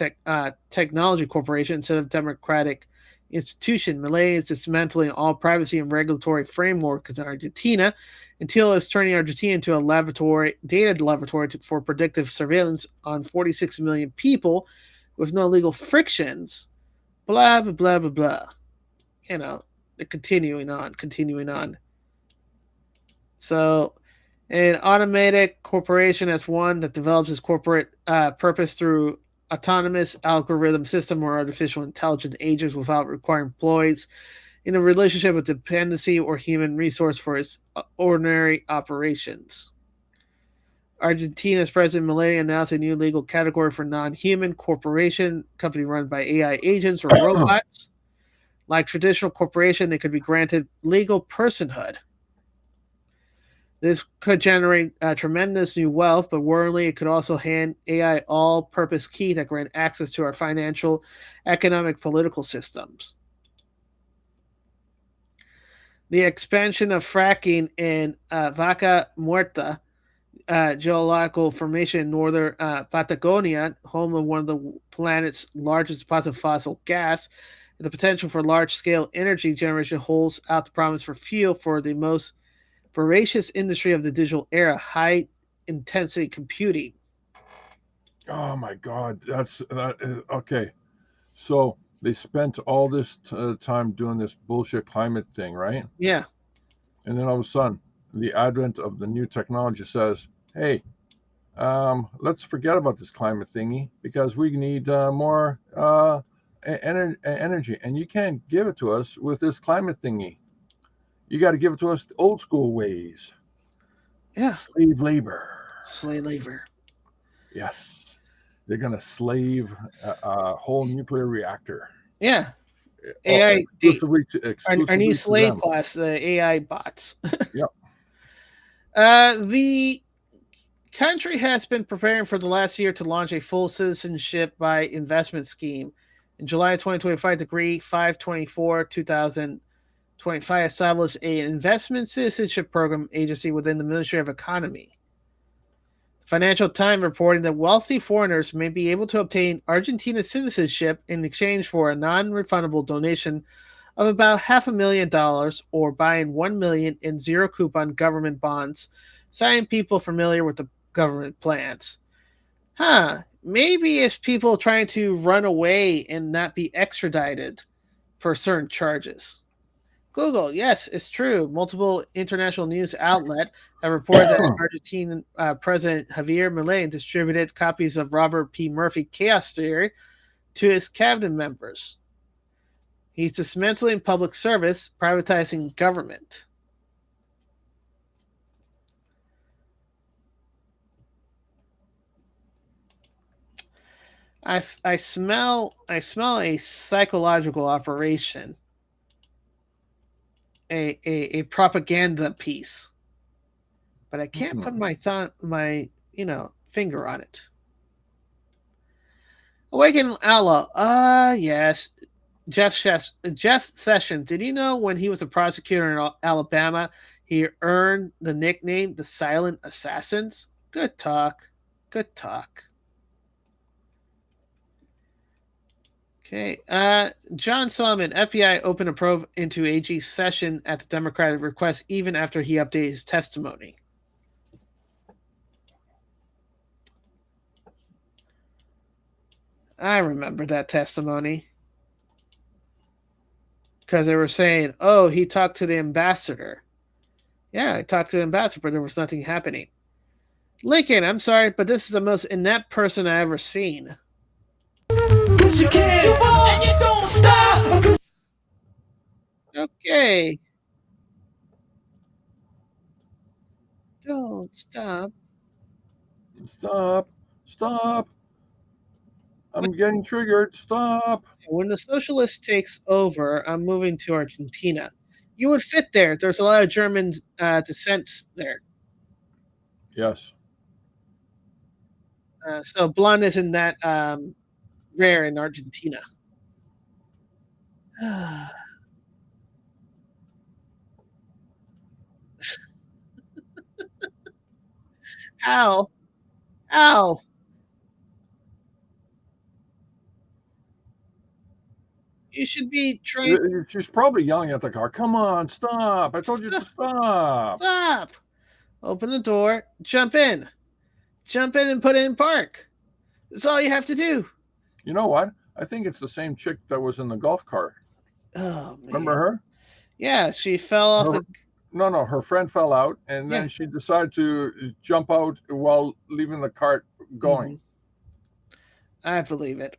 technology corporation instead of democratic institution. Milei is dismantling all privacy and regulatory frameworks in Argentina until it's turning Argentina into a data laboratory for predictive surveillance on 46 million people with no legal frictions. Blah, blah, blah, blah, blah. Continuing on. So, an automated corporation as one that develops its corporate purpose through autonomous algorithm system or artificial intelligence agents without requiring employees in a relationship with dependency or human resource for its ordinary operations. Argentina's President Milei announced a new legal category for non-human corporation, company run by AI agents or robots. Like traditional corporation, they could be granted legal personhood. This could generate tremendous new wealth, but worryingly, it could also hand AI all-purpose key that grant access to our financial, economic, political systems. The expansion of fracking in Vaca Muerta, geological formation in northern Patagonia, home of one of the planet's largest deposits of fossil gas, and the potential for large-scale energy generation holds out the promise for fuel for the most voracious industry of the digital era, high-intensity computing. Oh my God, okay. So they spent all this time doing this bullshit climate thing, right? Yeah. And then all of a sudden, the advent of the new technology says, hey, let's forget about this climate thingy because we need more energy, and you can't give it to us with this climate thingy. You got to give it to us the old school ways. Yeah. Slave labor. Yes. They're going to slave a whole nuclear reactor. Yeah. AI. Exclusively our new slave class, the AI bots. Yep. The country has been preparing for the last year to launch a full citizenship by investment scheme In July 2025, Decree 524 2025 established an investment citizenship program agency within the Ministry of Economy. Financial Times reporting that wealthy foreigners may be able to obtain Argentina citizenship in exchange for a non-refundable donation of about $500,000 or buying $1 million in zero coupon government bonds, citing people familiar with the government plans. Maybe it's people trying to run away and not be extradited for certain charges. Google, yes, it's true. Multiple international news outlets have reported that Argentine President Javier Milei distributed copies of Robert P. Murphy Chaos Theory to his cabinet members. He's dismantling public service, privatizing government. I smell a psychological operation. A propaganda piece, but I can't put my finger on it. Awaken Allah. Yes. Jeff Sessions. Did you know when he was a prosecutor in Alabama, he earned the nickname the Silent Assassins? Good talk. Good talk. Okay. John Solomon, FBI opened a probe into AG Sessions at the Democratic request even after he updated his testimony. I remember that testimony. Because they were saying, oh, he talked to the ambassador. Yeah, I talked to the ambassador, but there was nothing happening. Lincoln, I'm sorry, but this is the most inept person I've ever seen. Cause you can't, and you don't stop. Okay. Don't stop. Stop. I'm getting triggered. Stop. When the socialist takes over, I'm moving to Argentina. You would fit there. There's a lot of German descent there. Yes. So blonde isn't that rare in Argentina. How? You should be trained. She's probably yelling at the car. Come on, stop. I told you to stop. Stop. Open the door. Jump in. Jump in and put it in park. That's all you have to do. You know what? I think it's the same chick that was in the golf cart. Oh, man. Remember her? Yeah, she fell off the... No, her friend fell out, and then she decided to jump out while leaving the cart going. Mm-hmm. I believe it.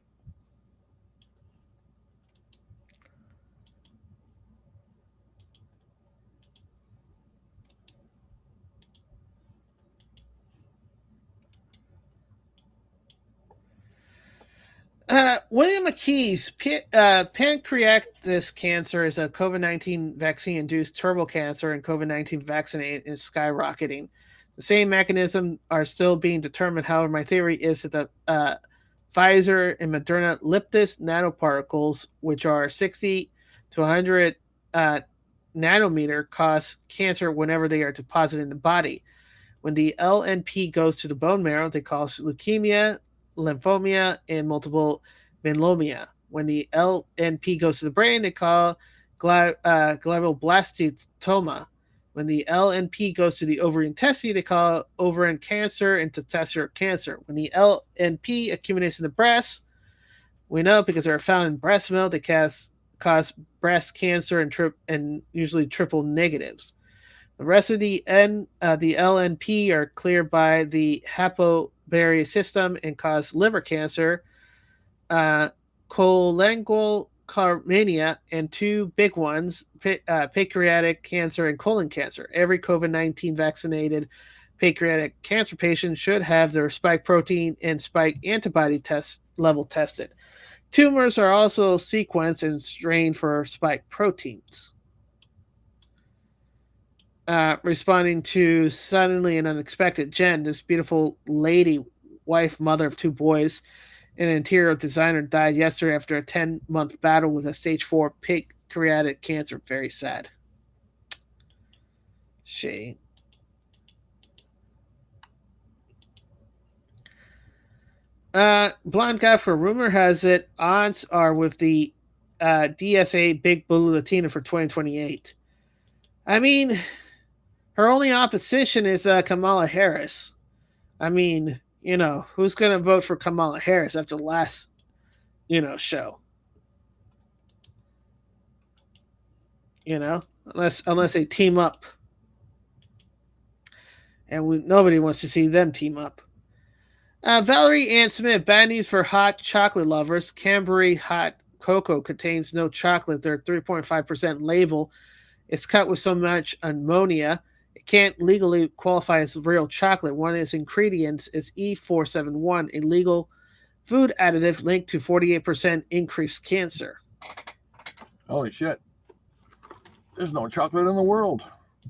William McKee's pancreatic cancer is a COVID-19 vaccine-induced turbo cancer, and COVID-19 vaccinated is skyrocketing. The same mechanism are still being determined. However, my theory is that the Pfizer and Moderna lipid nanoparticles, which are 60 to 100 nanometer, cause cancer whenever they are deposited in the body. When the LNP goes to the bone marrow, they cause leukemia, lymphoma, and multiple myeloma. When the LNP goes to the brain, they call glioblastoma. When the LNP goes to the ovarian testes, they call ovarian cancer and testicular cancer. When the LNP accumulates in the breast, we know because they're found in breast milk, they cause breast cancer and usually triple negatives. The rest of the LNP are cleared by the haplobarrier system and cause liver cancer, cholangiocarcinoma, and two big ones, pancreatic cancer and colon cancer. Every COVID-19 vaccinated pancreatic cancer patient should have their spike protein and spike antibody test level tested. Tumors are also sequenced and strained for spike proteins. Responding to suddenly and unexpected, Jen, this beautiful lady, wife, mother of two boys, an interior designer, died yesterday after a 10-month battle with a stage 4 pancreatic cancer. Very sad. Shame. Blonde guy, for rumor has it, odds are with the DSA Big Blue Latina for 2028. I mean, her only opposition is Kamala Harris. I mean, who's going to vote for Kamala Harris after the last, show? Unless they team up. And nobody wants to see them team up. Valerie Ann Smith, bad news for hot chocolate lovers. Cadbury Hot Cocoa contains no chocolate. Their 3.5% label is cut with so much ammonia it can't legally qualify as real chocolate. One of its ingredients is E471, a legal food additive linked to 48% increased cancer. Holy shit. There's no chocolate in the world.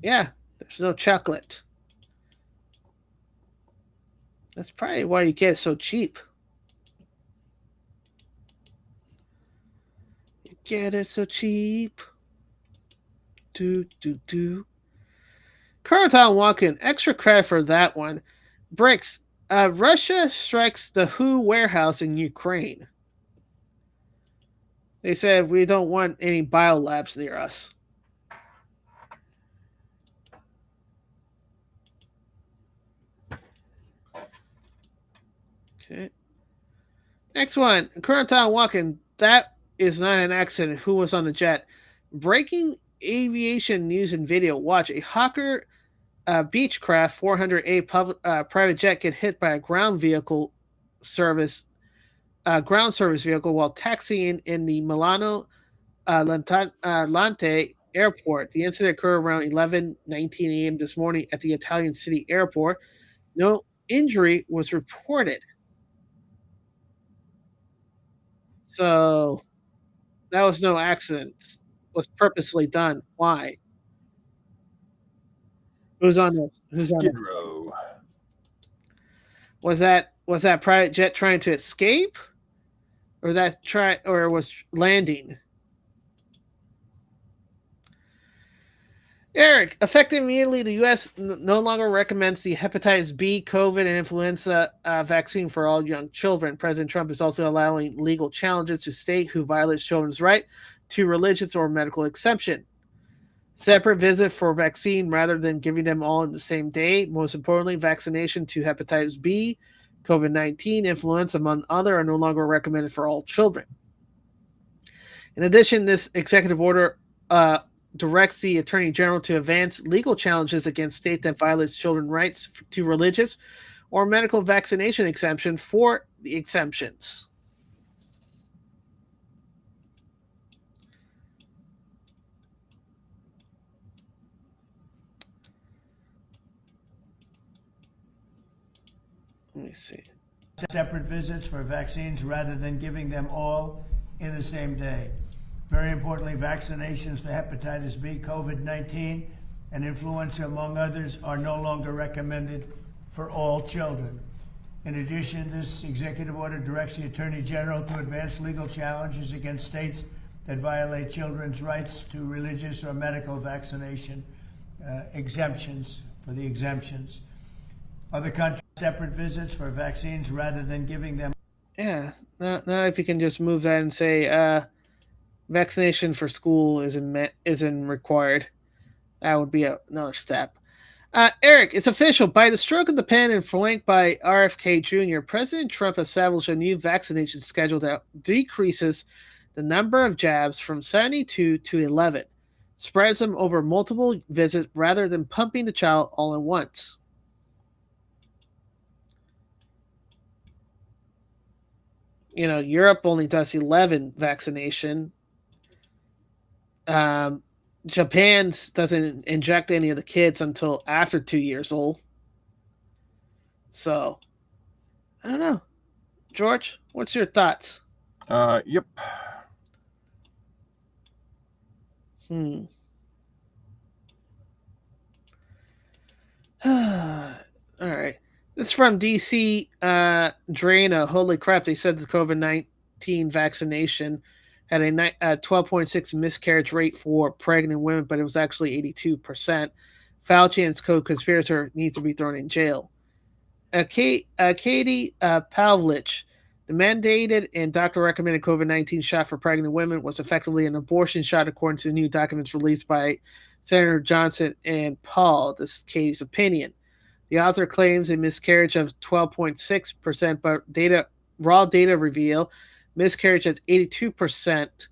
Yeah, there's no chocolate. That's probably why you get it so cheap. You get it so cheap. Carlton Walken, extra credit for that one. Bricks, Russia strikes the WHO warehouse in Ukraine. They said we don't want any biolabs near us. Okay. Next one. Carlton Walken, that is not an accident. Who was on the jet? Breaking aviation news and video. Watch a Hawker Beechcraft 400A private jet get hit by a ground service vehicle while taxiing in the Milano Lante airport. The incident occurred around 11:19 a.m. this morning at the Italian city airport. No injury was reported. So that was no accident. It was purposely done. Why? Who's on there? Skid Row. Was that private jet trying to escape, or was landing? Eric, effective immediately, the U.S. no longer recommends the hepatitis B, COVID, and influenza vaccine for all young children. President Trump is also allowing legal challenges to state who violates children's right to religious or medical exemption. Separate visit for vaccine rather than giving them all in the same day. Most importantly, vaccination to hepatitis B, COVID-19, influenza, among other, are no longer recommended for all children. In addition, this executive order directs the Attorney General to advance legal challenges against state that violates children's rights to religious or medical vaccination exemption for the exemptions. Let me see. Separate visits for vaccines rather than giving them all in the same day. Very importantly, vaccinations for hepatitis B, COVID-19, and influenza, among others, are no longer recommended for all children. In addition, this executive order directs the Attorney General to advance legal challenges against states that violate children's rights to religious or medical vaccination exemptions for the exemptions. Other countries, separate visits for vaccines rather than giving them. Yeah, now if you can just move that and say vaccination for school isn't required, that would be another step. Eric, it's official. By the stroke of the pen and flanked by RFK Jr., President Trump established a new vaccination schedule that decreases the number of jabs from 72 to 11, spreads them over multiple visits rather than pumping the child all at once. Europe only does 11 vaccination. Japan doesn't inject any of the kids until after 2 years old. So, I don't know. George, what's your thoughts? Yep. All right. This is from DC Drano. Holy crap, they said the COVID-19 vaccination had a 12.6 miscarriage rate for pregnant women, but it was actually 82%. Fauci and his co-conspirator needs to be thrown in jail. Katie Pavlich, the mandated and doctor-recommended COVID-19 shot for pregnant women was effectively an abortion shot, according to the new documents released by Senator Johnson and Paul. This is Katie's opinion. The author claims a miscarriage of 12.6%, but raw data reveal miscarriage at 82%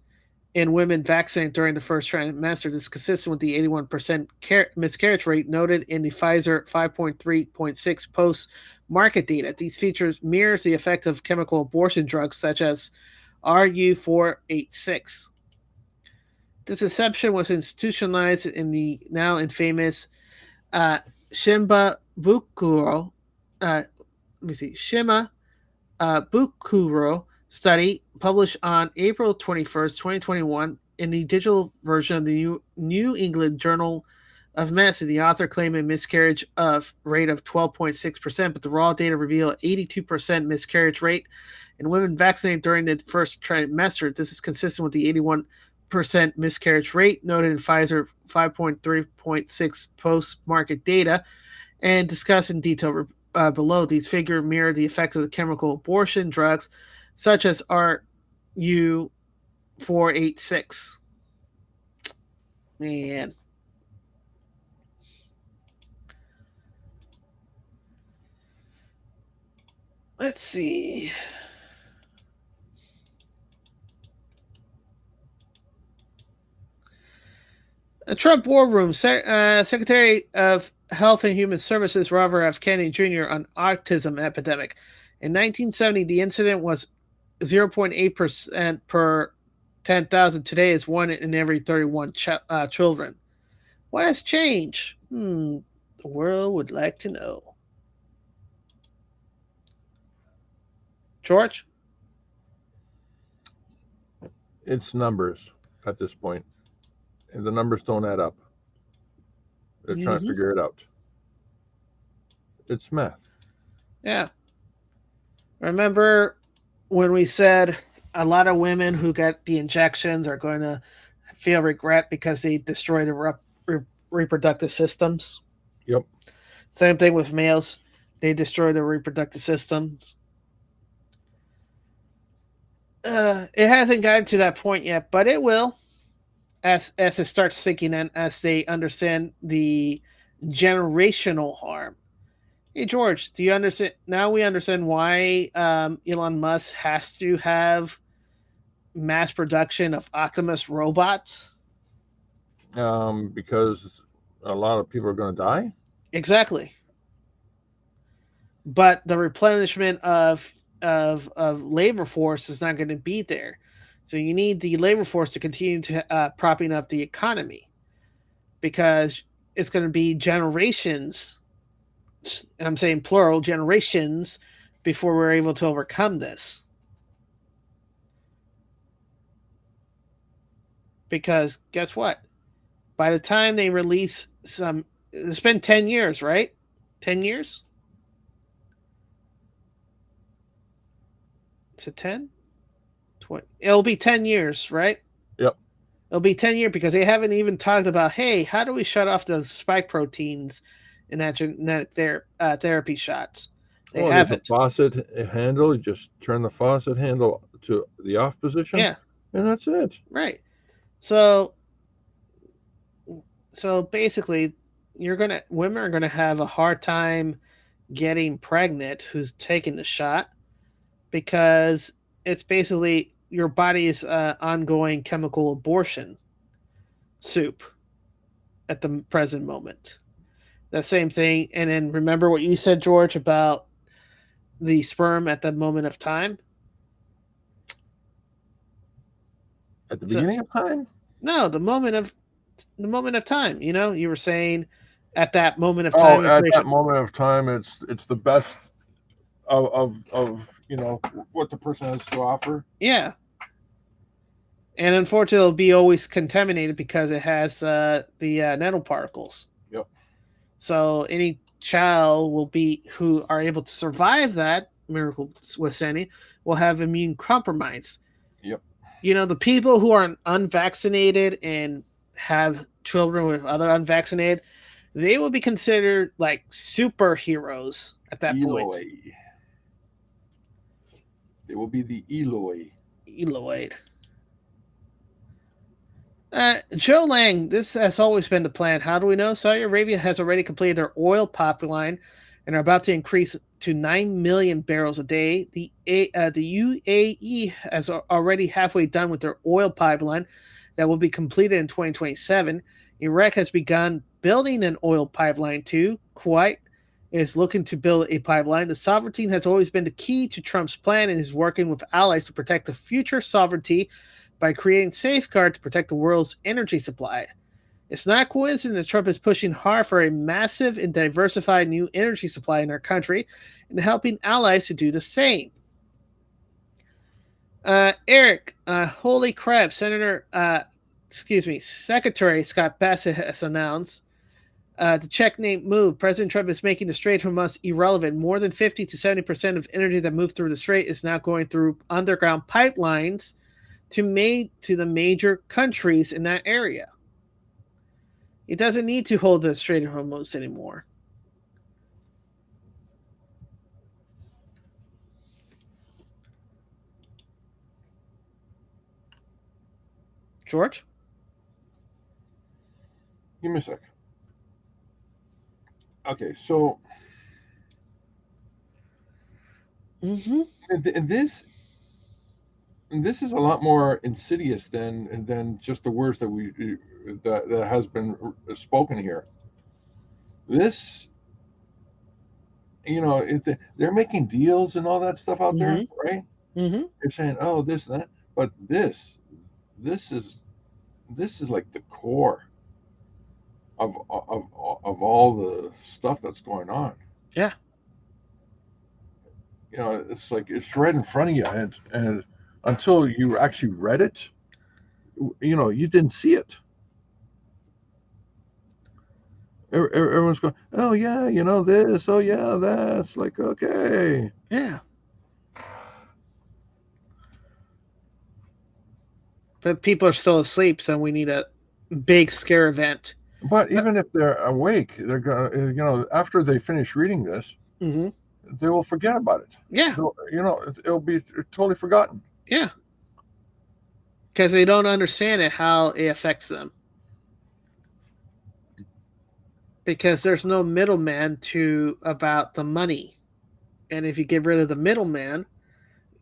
in women vaccinated during the first trimester. This is consistent with the 81% miscarriage rate noted in the Pfizer 5.3.6 post-market data. These features mirrors the effect of chemical abortion drugs such as RU486. This exception was institutionalized in the now infamous Shima Bukuro study published on April 21st, 2021 in the digital version of the New England Journal of Medicine. The author claimed a miscarriage rate of 12.6%, but the raw data reveal 82% miscarriage rate in women vaccinated during the first trimester. This is consistent with the 81% miscarriage rate noted in Pfizer 5.3.6 post-market data and discussed in detail below. These figures mirror the effects of the chemical abortion drugs such as RU486. Man. Let's see. A Trump War Room, Secretary of Health and Human Services Robert F. Kennedy Jr. on autism epidemic. In 1970, the incident was 0.8% per 10,000. Today is 1 in every 31 children. What has changed? The world would like to know. George? It's numbers at this point. And the numbers don't add up. They're trying to figure it out. It's math. Yeah. Remember when we said a lot of women who got the injections are going to feel regret because they destroy the reproductive systems? Yep. Same thing with males. They destroy their reproductive systems. It hasn't gotten to that point yet, but it will. As it starts sinking in, as they understand the generational harm. Hey, George, do you understand? Now we understand why Elon Musk has to have mass production of Optimus robots? Because a lot of people are going to die? Exactly. But the replenishment of labor force is not going to be there. So you need the labor force to continue to propping up the economy, because it's going to be generations, I'm saying plural, generations, before we're able to overcome this. Because guess what? By the time they release it's been 10 years, right? 10 years? Is it 10? 20. It'll be 10 years, right? Yep. It'll be 10 years because they haven't even talked about, hey, how do we shut off the spike proteins in that genetic therapy shots? They haven't. There's a faucet handle. You just turn the faucet handle to the off position. Yeah. And that's it. Right. So basically, women are gonna have a hard time getting pregnant who's taking the shot, because it's basically your body's ongoing chemical abortion soup at the present moment. The same thing. And then remember what you said, George, about the sperm at the moment of time? At the beginning of time? No, the moment of time. You know, you were saying at that moment of time. At that moment of time, it's the best of what the person has to offer. Yeah. And unfortunately, it'll be always contaminated because it has the nanoparticles. Yep. So child who are able to survive that miracle with sending will have immune compromise. Yep. The people who are unvaccinated and have children with other unvaccinated, they will be considered like superheroes at that point. They will be the Eloy. Joe Lang, this has always been the plan. How do we know? Saudi Arabia has already completed their oil pipeline and are about to increase to 9 million barrels a day. The UAE has already halfway done with their oil pipeline that will be completed in 2027. Iraq has begun building an oil pipeline too. Kuwait is looking to build a pipeline. The sovereignty has always been the key to Trump's plan and is working with allies to protect the future sovereignty by creating safeguards to protect the world's energy supply. It's not coincidence that Trump is pushing hard for a massive and diversified new energy supply in our country and helping allies to do the same. Eric, holy crap, Secretary Scott Bassett has announced the checkmate move. President Trump is making the Strait of Hormuz irrelevant. More than 50 to 70% of energy that moves through the Strait is now going through underground pipelines to the major countries in that area. It doesn't need to hold the Strait of Hormuz anymore. George? Give me a sec. Okay, so and this is a lot more insidious than just the words that has been spoken here. This, they're making deals and all that stuff out there, right? They're saying, oh, this and that, but this is like the core of all the stuff that's going on. Yeah. It's like it's right in front of you, and until you actually read it, you didn't see it. Everyone's going, oh yeah, this, oh yeah, that's like, okay. Yeah. But people are still asleep, so we need a big scare event. But even if they're awake, they're gonna, after they finish reading this, they will forget about it. Yeah. It'll be totally forgotten. Yeah. Because they don't understand it, how it affects them. Because there's no middleman about the money. And if you get rid of the middleman,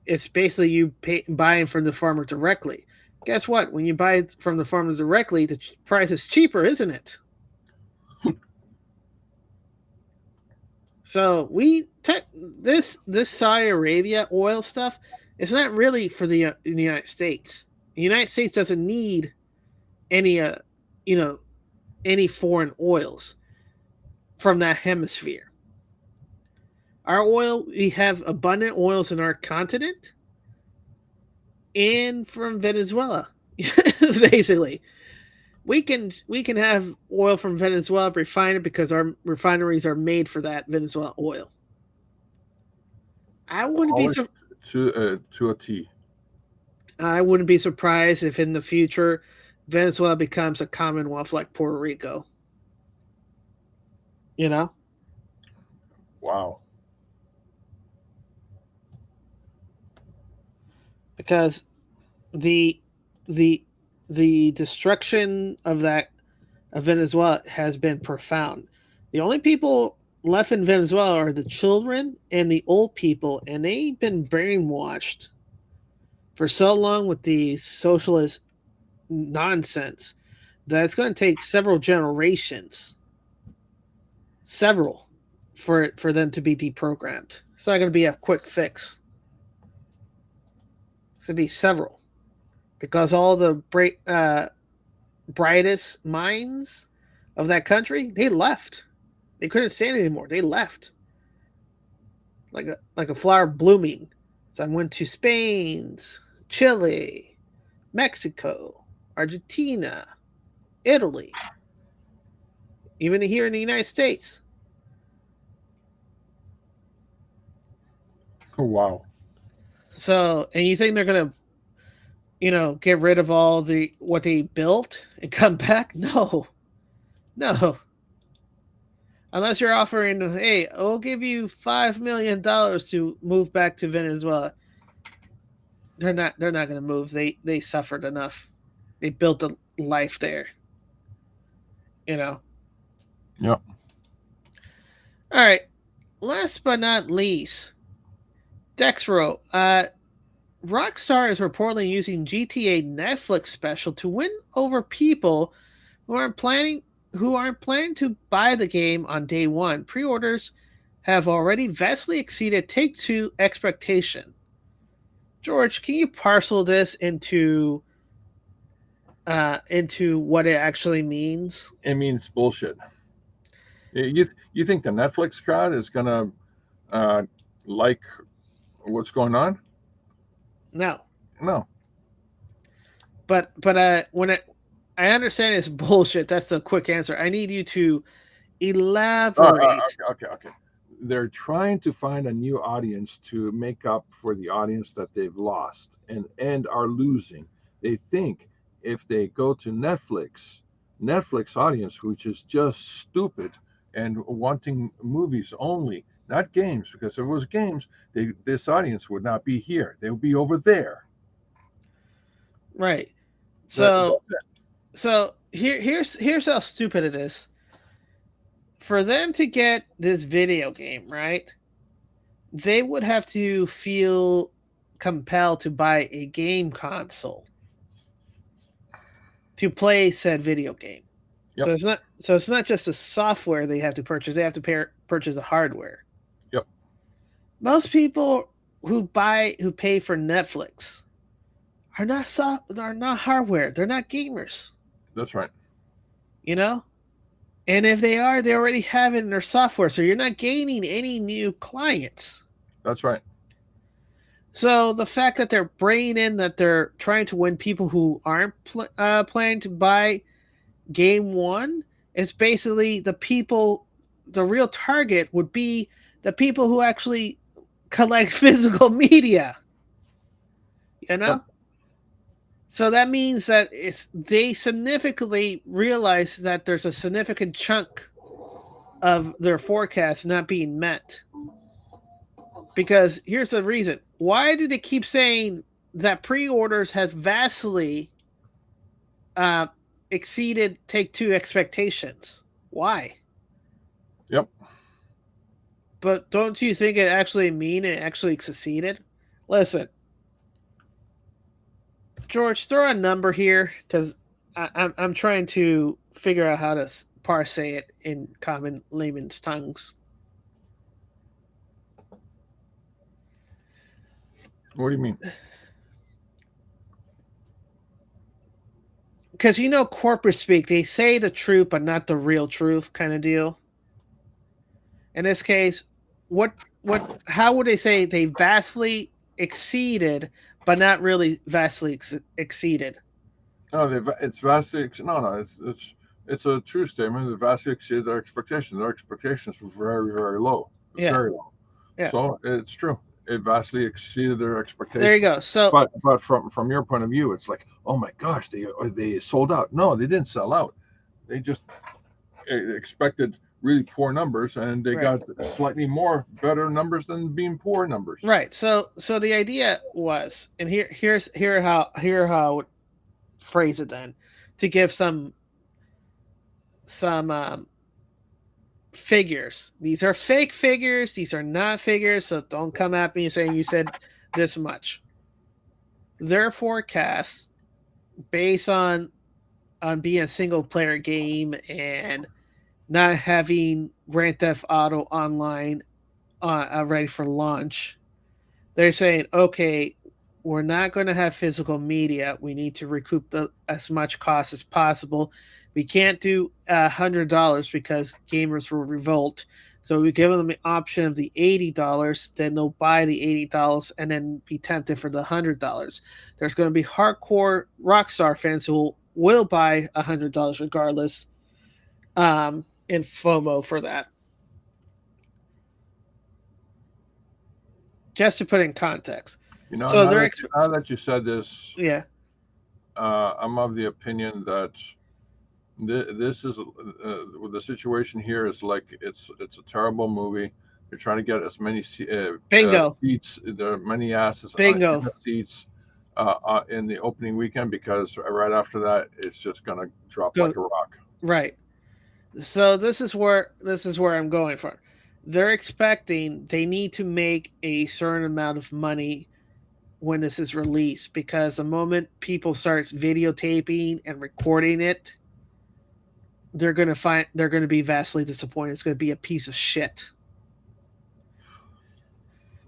it's basically you buying from the farmer directly. Guess what? When you buy from the farmer directly, the price is cheaper, isn't it? So this Saudi Arabia oil stuff, it's not really for the United States. The United States doesn't need any foreign oils from that hemisphere. Our oil, we have abundant oils in our continent and from Venezuela. Basically, we can have oil from Venezuela, refine it, because our refineries are made for that Venezuela oil. I wouldn't be to a T. I wouldn't be surprised if in the future Venezuela becomes a commonwealth like Puerto Rico. Wow. Because the destruction of Venezuela has been profound. The only people left in Venezuela are the children and the old people, and they've been brainwashed for so long with the socialist nonsense that it's going to take several generations, for them to be deprogrammed. It's not going to be a quick fix. It's going to be several, because all the brightest minds of that country, they left. They couldn't stand it anymore. They left. Like a flower blooming. So I went to Spain, Chile, Mexico, Argentina, Italy, even here in the United States. Oh, wow. So, and you think they're gonna, get rid of all what they built and come back? No, no. Unless you're offering, hey, I'll give you $5 million to move back to Venezuela. They're not going to move. They suffered enough. They built a life there. Yep. All right. Last but not least, Dex wrote, Rockstar is reportedly using GTA Netflix special to win over people who aren't planning to buy the game on day one. Pre-orders have already vastly exceeded Take-Two expectation. George, can you parcel this into what it actually means? It means bullshit. You think the Netflix crowd is gonna like what's going on? No. But when I understand it's bullshit, that's the quick answer. I need you to elaborate. Okay. They're trying to find a new audience to make up for the audience that they've lost and are losing. They think if they go to Netflix audience, which is just stupid and wanting movies only, not games, because if it was games, this audience would not be here. They would be over there. Right. So here's how stupid it is. For them to get this video game, right, they would have to feel compelled to buy a game console to play said video game. Yep. So it's not just the software they have to purchase; they have to purchase the hardware. Yep. Most people who pay for Netflix are not hardware. They're not gamers. That's right. And if they are, they already have it in their software, so you're not gaining any new clients. That's right. So the fact that they're bringing in that they're trying to win people who aren't planning to buy game one is basically the real target would be the people who actually collect physical media. Yep. So that means that they significantly realize that there's a significant chunk of their forecast not being met. Because here's the reason. Why do they keep saying that pre-orders has vastly exceeded Take-Two expectations? Why? Yep. But don't you think it actually succeeded? Listen, George, throw a number here because I'm trying to figure out how to parse it in common layman's tongues. What do you mean? Because corporate speak, they say the truth but not the real truth kind of deal. In this case, how would they say they vastly exceeded but not really vastly exceeded? No, it's vastly no. It's a true statement. They vastly exceeded their expectations. Their expectations were very, very low. Very low. Yeah. So it's true. It vastly exceeded their expectations. There you go. So, but from your point of view, it's like, oh my gosh, they sold out. No, they didn't sell out. They just expected really poor numbers, and they got slightly better numbers than being poor numbers. Right. So the idea was, and here how I would phrase it then, to give some figures. These are fake figures. These are not figures. So don't come at me saying you said this much. Their forecasts, based on being a single player game and not having Grand Theft Auto Online ready for launch, they're saying, okay, we're not going to have physical media. We need to recoup as much cost as possible. We can't do $100 because gamers will revolt. So we give them the option of the $80. Then they'll buy the $80 and then be tempted for the $100. There's going to be hardcore Rockstar fans who will buy $100 regardless, and FOMO for that. just to put in context. You know, So now, they're now that you said this, yeah, I'm of the opinion that this is the situation here is like it's a terrible movie. They're trying to get as many bingo, seats, there are many asses bingo. in the seats in the opening weekend, because right after that it's just gonna drop like a rock. Right. So this is where I'm going for. They're expecting they need to make a certain amount of money when this is released, because the moment people start videotaping and recording it, they're going to be vastly disappointed. It's going to be a piece of shit.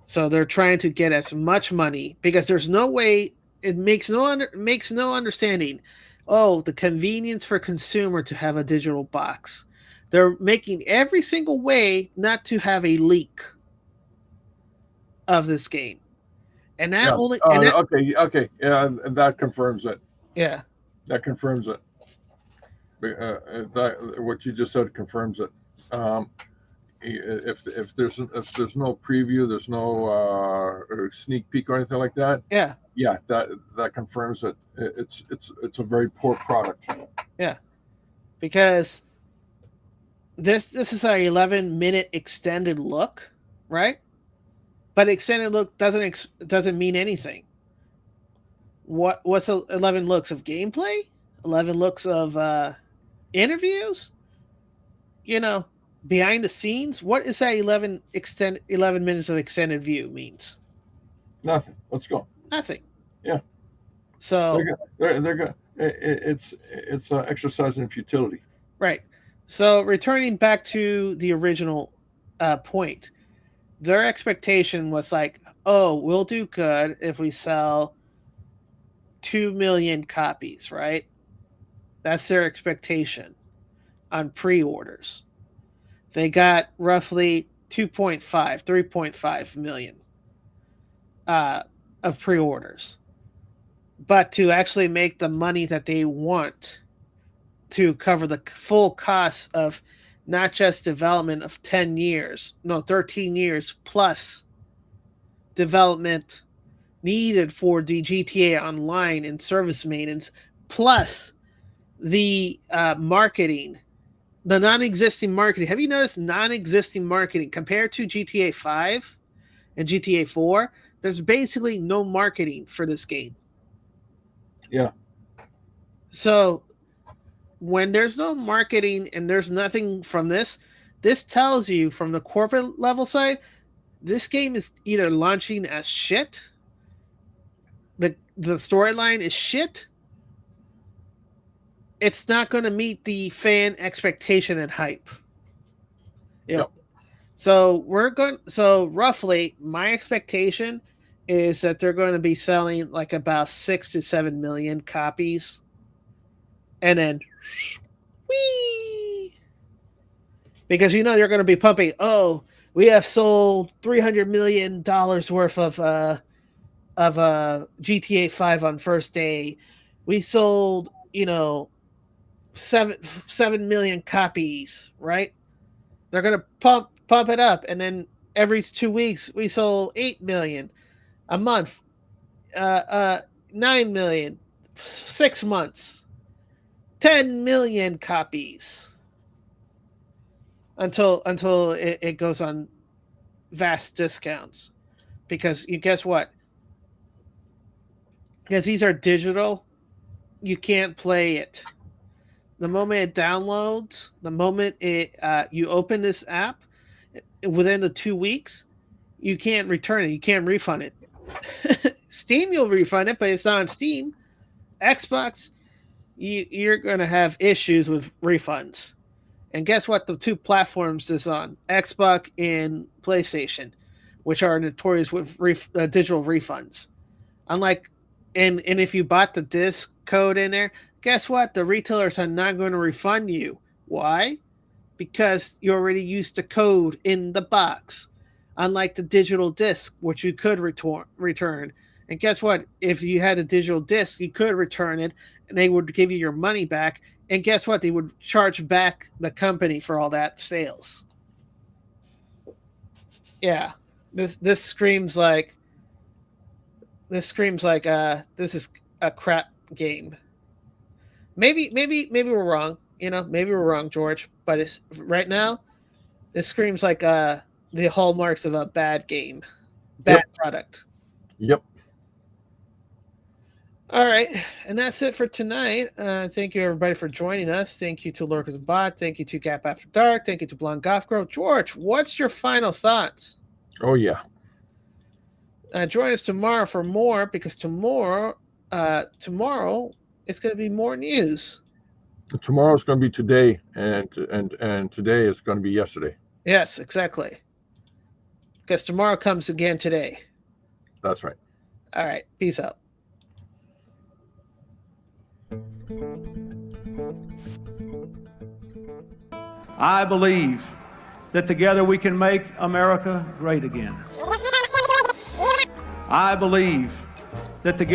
So they're trying to get as much money, because there's no way, it makes no understanding. Oh, the convenience for consumer to have a digital box. They're making every single way not to have a leak of this game. And that only okay, yeah, that confirms it. Yeah. That confirms it. That what you just said confirms it. If there's no preview, there's no sneak peek or anything like that. Yeah. Yeah, that confirms it. It's a very poor product. Yeah, because this is a 11-minute extended look, right? But extended look doesn't mean anything. What's 11 looks of gameplay? 11 looks of interviews? You know, behind the scenes. What is that 11 minutes of extended view means? Nothing. Let's go. Nothing. Yeah. So they're good. It's an exercise in futility. Right. So returning back to the original point, their expectation was like, oh, we'll do good if we sell 2 million copies, right? That's their expectation on pre-orders. They got roughly 3.5 million of pre-orders. But to actually make the money that they want to cover the full cost of not just development of 13 years plus development needed for the GTA Online and service maintenance, plus the marketing, the non-existing marketing. Have you noticed non-existing marketing compared to GTA 5 and GTA 4? There's basically no marketing for this game. Yeah. So when there's no marketing and there's nothing from this tells you from the corporate level side, this game is either launching as shit, the storyline is shit, it's not going to meet the fan expectation and hype. Yep. So roughly my expectation is that they're going to be selling like about 6 to 7 million copies. And then whee! Because you're going to be pumping, oh, we have sold $300 million worth of GTA 5 on first day. We sold, 7 million copies, right? They're going to pump it up, and then every 2 weeks we sold 8 million. A month, 9 million, 6 months, 10 million copies until it goes on vast discounts. Because you guess what? Because these are digital, you can't play it. The moment it downloads, the moment you open this app, within the 2 weeks, you can't return it. You can't refund it. Steam, you'll refund it, but it's not on Steam. Xbox, you're going to have issues with refunds. And guess what? The two platforms is on, Xbox and PlayStation, which are notorious with digital refunds. Unlike, and if you bought the disc code in there, guess what? The retailers are not going to refund you. Why? Because you already used the code in the box. Unlike the digital disc, which you could return. And guess what? If you had a digital disc, you could return it, and they would give you your money back. And guess what? They would charge back the company for all that sales. Yeah. This screams like this is a crap game. Maybe we're wrong. Maybe we're wrong, George. But it's right now, this screams like the hallmarks of a bad game, bad product. Yep. All right, and that's it for tonight. Thank you, everybody, for joining us. Thank you to Lurkers and Bot. Thank you to Gap After Dark. Thank you to Blonde Goth Girl. George, what's your final thoughts? Oh, yeah. Join us tomorrow for more, because tomorrow it's going to be more news. Tomorrow's going to be today, and today is going to be yesterday. Yes, exactly. Because tomorrow comes again today. That's right. All right, peace out. I believe that together we can make America great again. I believe that together